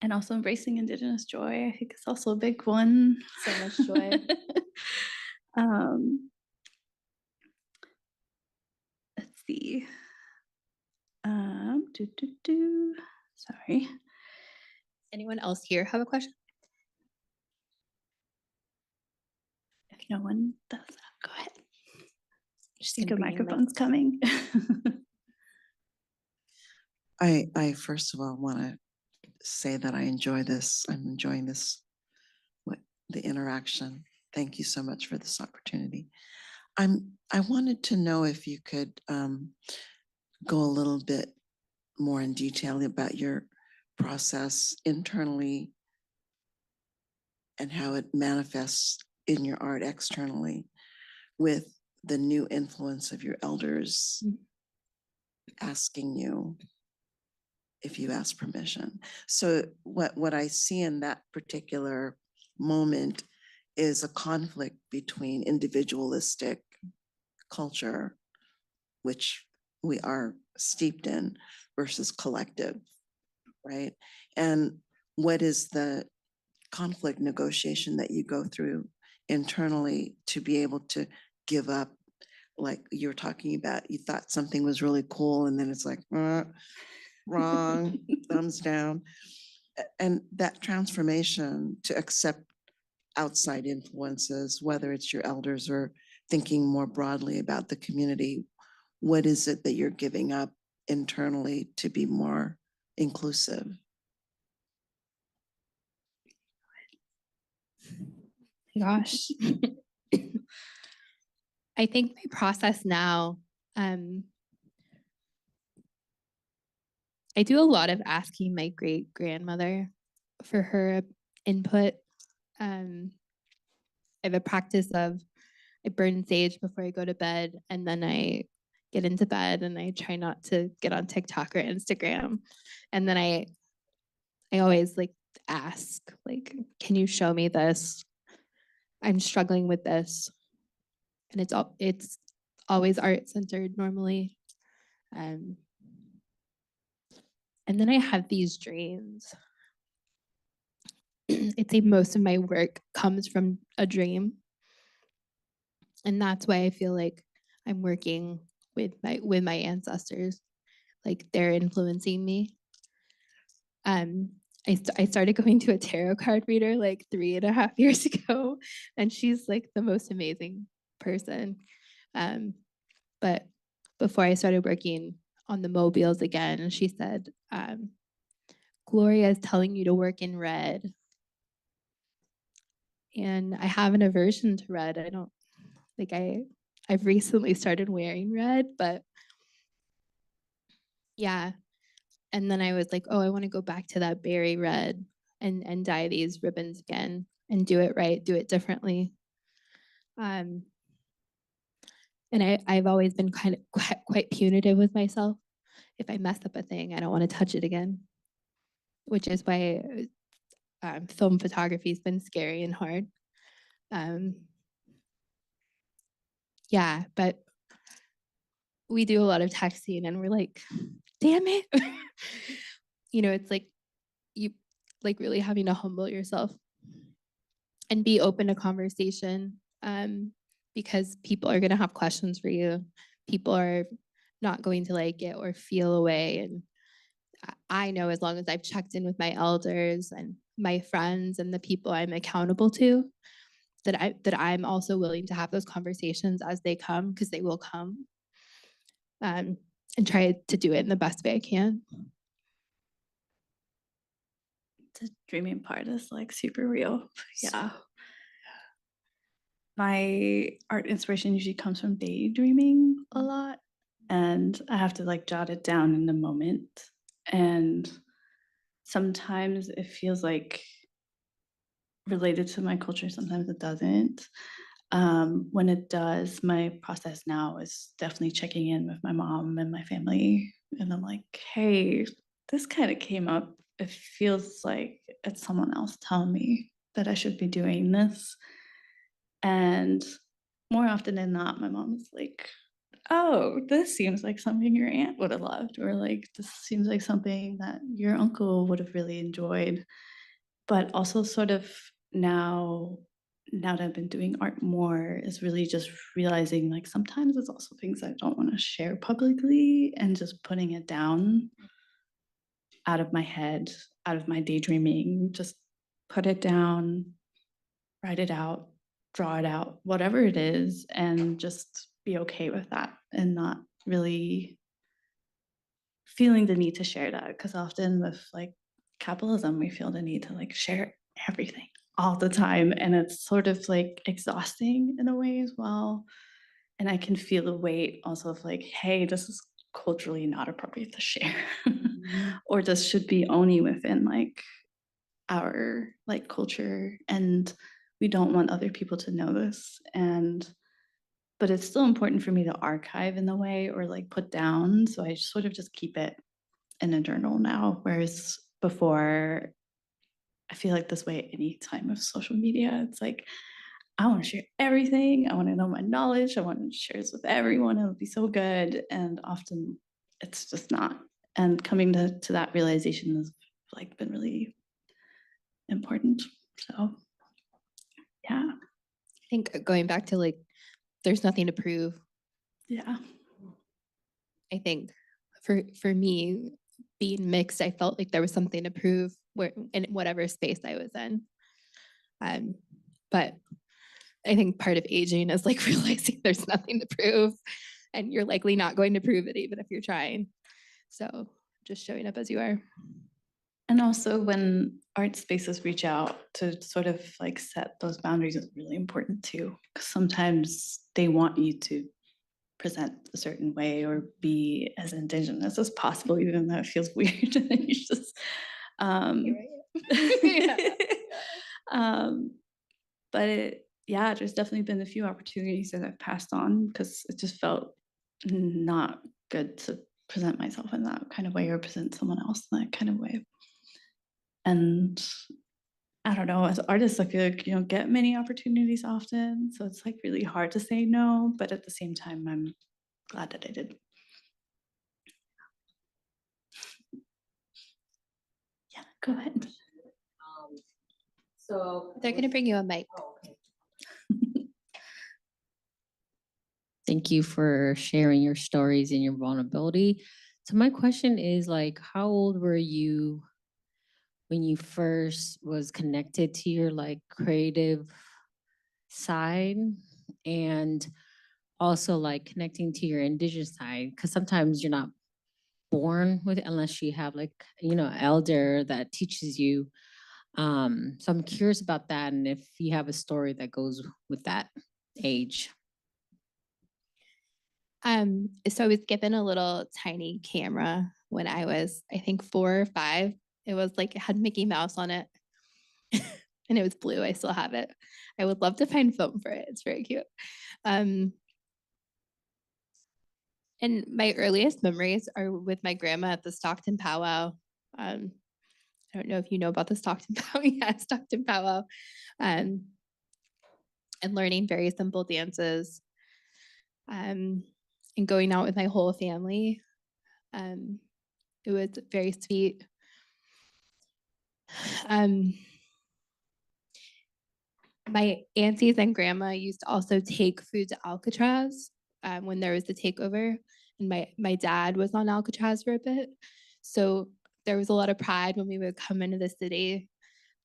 and also embracing Indigenous joy, I think it's also a big one. So much joy. Let's see. Sorry. Anyone else here have a question? If no one does, go ahead. Just Think gonna a bring your mic. microphone's coming. I first of all want to say that I enjoy this. I'm enjoying this, the interaction. Thank you so much for this opportunity. I wanted to know if you could go a little bit more in detail about your process internally and how it manifests in your art externally with the new influence of your elders asking you if you ask permission. So what I see in that particular moment is a conflict between individualistic culture, which we are steeped in, versus collective, right? And what is the conflict negotiation that you go through internally to be able to give up? Like you're talking about, you thought something was really cool and then it's like, wrong, thumbs down. And that transformation to accept outside influences, whether it's your elders or thinking more broadly about the community, what is it that you're giving up internally to be more inclusive? Gosh. I think my process now, I do a lot of asking my great grandmother for her input. I have a practice of I burn sage before I go to bed, and then I get into bed and I try not to get on TikTok or Instagram. And then I always like ask, like, can you show me this? I'm struggling with this. And it's always art centered normally. And then I have these dreams. I'd say most of my work comes from a dream. And that's why I feel like I'm working with my ancestors, like they're influencing me. I started going to a tarot card reader like 3.5 years ago, and she's like the most amazing person. But before I started working on the mobiles again, she said, Gloria is telling you to work in red. And I have an aversion to red. I don't like I've recently started wearing red, but yeah. And then I was like, oh, I want to go back to that berry red and dye these ribbons again and do it right, do it differently. And I've always been kind of quite punitive with myself. If I mess up a thing, I don't want to touch it again, which is why film photography has been scary and hard. Yeah, but we do a lot of texting and we're like, damn it. You know, it's like you like really having to humble yourself and be open to conversation, because people are going to have questions for you. People are not going to like it or feel away. And I know as long as I've checked in with my elders and my friends and the people I'm accountable to, that I'm also willing to have those conversations as they come, because they will come, and try to do it in the best way I can. The dreaming part is like super real. Yeah. My art inspiration usually comes from daydreaming a lot, and I have to like jot it down in the moment. And sometimes it feels like related to my culture, sometimes it doesn't. When it does, my process now is definitely checking in with my mom and my family. And I'm like, hey, this kind of came up. It feels like it's someone else telling me that I should be doing this. And more often than not, my mom's like, oh, this seems like something your aunt would have loved, or like, this seems like something that your uncle would have really enjoyed. But also sort of now that I've been doing art more, is really just realizing like sometimes it's also things I don't want to share publicly, and just putting it down out of my head, out of my daydreaming, just put it down, write it out, draw it out, whatever it is, and just be okay with that and not really feeling the need to share that. Because often with like capitalism, we feel the need to like share everything all the time. And it's sort of like exhausting in a way as well. And I can feel the weight also of like, hey, this is culturally not appropriate to share. Or this should be only within like our like culture, and we don't want other people to know this. And but it's still important for me to archive in a way or like put down, so I sort of just keep it in a journal now, whereas before I feel like this way any time of social media, it's like I want to share everything, I want to know my knowledge, I want to share this with everyone, it'll be so good, and often it's just not. And coming to that realization has like been really important. So yeah. I think going back to like, there's nothing to prove. Yeah. I think for me, being mixed, I felt like there was something to prove where in whatever space I was in. But I think part of aging is like realizing there's nothing to prove, and you're likely not going to prove it even if you're trying. So just showing up as you are. And also when art spaces reach out to sort of like set those boundaries is really important too. Because sometimes they want you to present a certain way or be as Indigenous as possible, even though it feels weird. And then you just, but yeah, there's definitely been a few opportunities that I've passed on because it just felt not good to present myself in that kind of way or present someone else in that kind of way. And I don't know, as artists, I feel like you don't get many opportunities often. So it's like really hard to say no, but at the same time, I'm glad that I did. Yeah, go ahead. So They're going to bring you a mic. thank you for sharing your stories and your vulnerability. So my question is like, how old were you when you first was connected to your like creative side, and also like connecting to your Indigenous side? Because sometimes you're not born with it unless you have like, you know, elder that teaches you. So I'm curious about that, and if you have a story that goes with that age. So I was given a little tiny camera when I was, I think 4 or 5. It was like, it had Mickey Mouse on it and it was blue. I still have it. I would love to find film for it. It's very cute. And my earliest memories are with my grandma at the Stockton powwow. I don't know if you know about the Stockton powwow. Yeah, Stockton powwow. And learning very simple dances. And going out with my whole family. It was very sweet. My aunties and grandma used to also take food to Alcatraz when there was the takeover, and my dad was on Alcatraz for a bit. So there was a lot of pride when we would come into the city,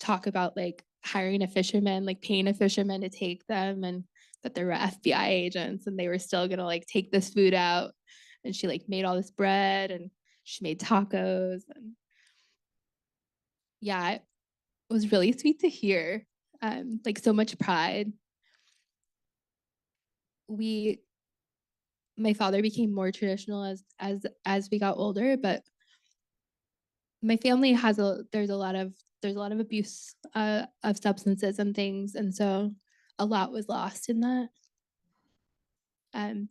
talk about like hiring a fisherman, like paying a fisherman to take them, and that there were FBI agents and they were still gonna like take this food out. And she like made all this bread and she made tacos, and yeah, it was really sweet to hear. Like so much pride. My father became more traditional as we got older, but my family there's a lot of abuse of substances and things, and so a lot was lost in that.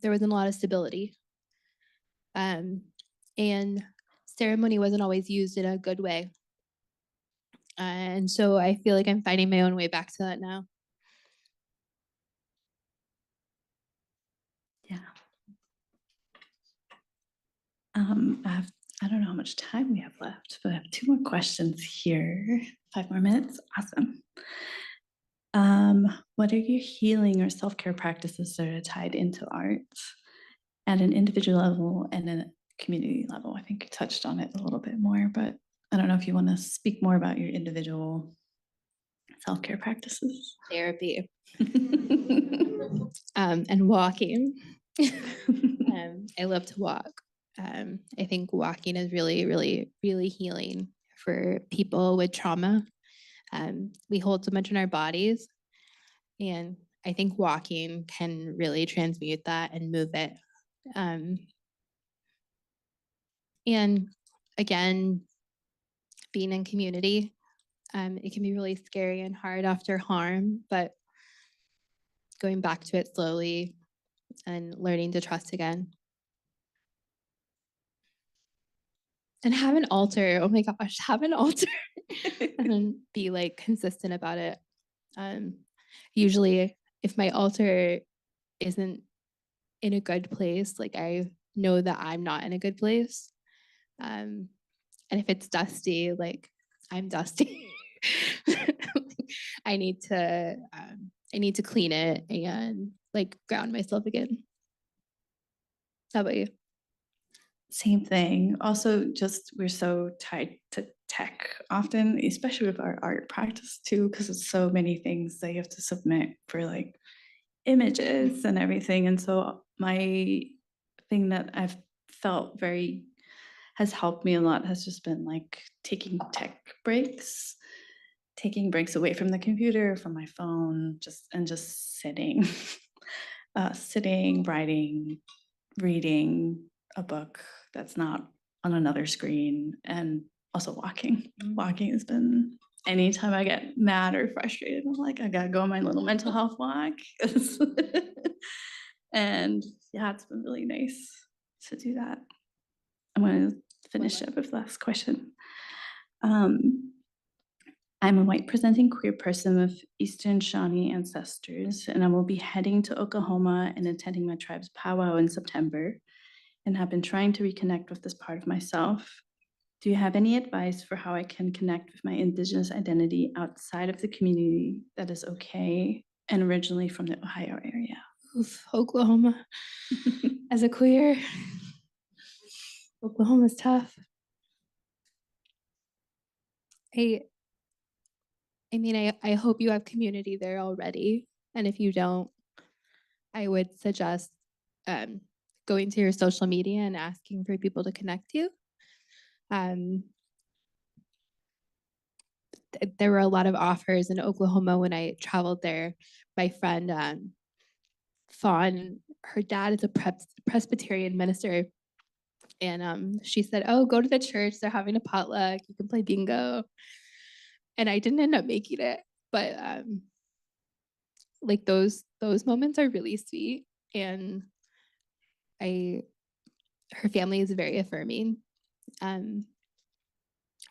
There wasn't a lot of stability, and ceremony wasn't always used in a good way. And so I feel like I'm finding my own way back to that now. Yeah. I don't know how much time we have left, but I have 2 more questions here. 5 more minutes. Awesome. What are your healing or self-care practices that are tied into art at an individual level and a community level? I think you touched on it a little bit more, but I don't know if you want to speak more about your individual self-care practices. Therapy and walking. I love to walk. I think walking is really, really, really healing for people with trauma. We hold so much in our bodies, and I think walking can really transmute that and move it. And again, being in community, it can be really scary and hard after harm, but going back to it slowly and learning to trust again. And have an altar. Oh my gosh, have an altar and then be like consistent about it. Usually if my altar isn't in a good place, like I know that I'm not in a good place. And if it's dusty, like I'm dusty. I need to clean it and like ground myself again. How about you? Same thing. Also, just we're so tied to tech often, especially with our art practice too, because it's so many things that you have to submit for like images and everything. And so my thing that I've felt has helped me a lot has just been like taking tech breaks, taking breaks away from the computer, from my phone, just sitting, sitting, writing, reading a book that's not on another screen, and also walking. Walking has been, anytime I get mad or frustrated, I'm like, I gotta go on my little mental health walk. And yeah, it's been really nice to do that. I'm gonna finish up with the last question. I'm a white presenting queer person with Eastern Shawnee ancestors, and I will be heading to Oklahoma and attending my tribe's powwow in September, and have been trying to reconnect with this part of myself. Do you have any advice for how I can connect with my Indigenous identity outside of the community that is okay and originally from the Ohio area? Oof, Oklahoma. As a queer, Oklahoma's tough. I mean, I hope you have community there already. And if you don't, I would suggest going to your social media and asking for people to connect you. There were a lot of offers in Oklahoma when I traveled there. My friend Fawn, her dad is a Presbyterian minister. And she said, oh, go to the church. They're having a potluck. You can play bingo. And I didn't end up making it. But like those moments are really sweet. And her family is very affirming.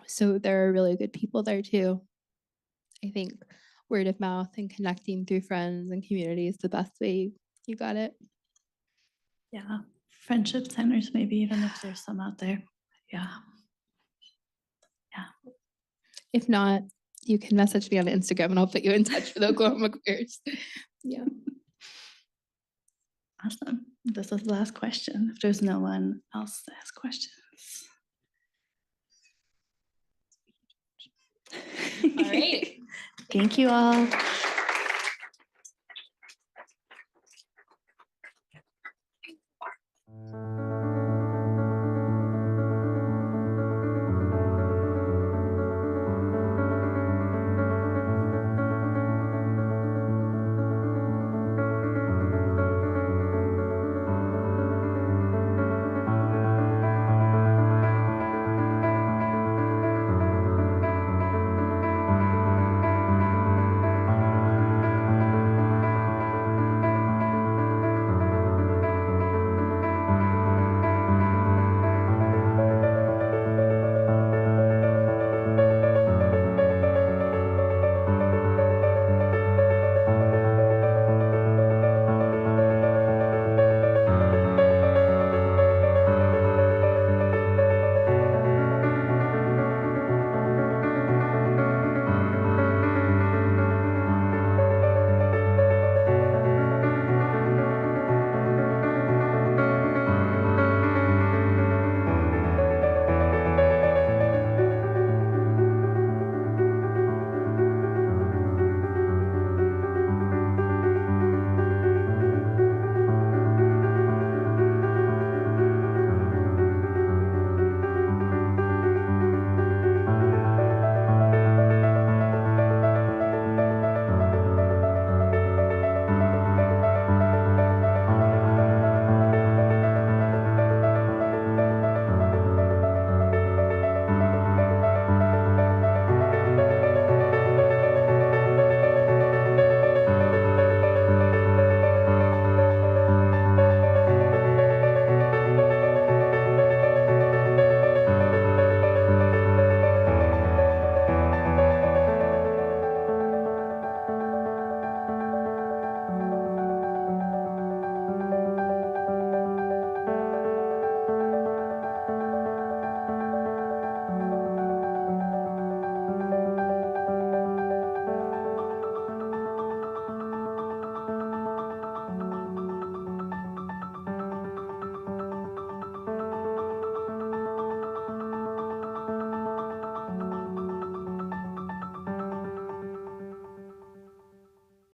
So there are really good people there too. I think word of mouth and connecting through friends and community is the best way. You got it. Yeah, friendship centers, maybe even if there's some out there. Yeah. If not, you can message me on Instagram and I'll put you in touch with Oklahoma queers. Yeah. Awesome. This was the last question. If there's no one else to ask questions. All right. Thank you all.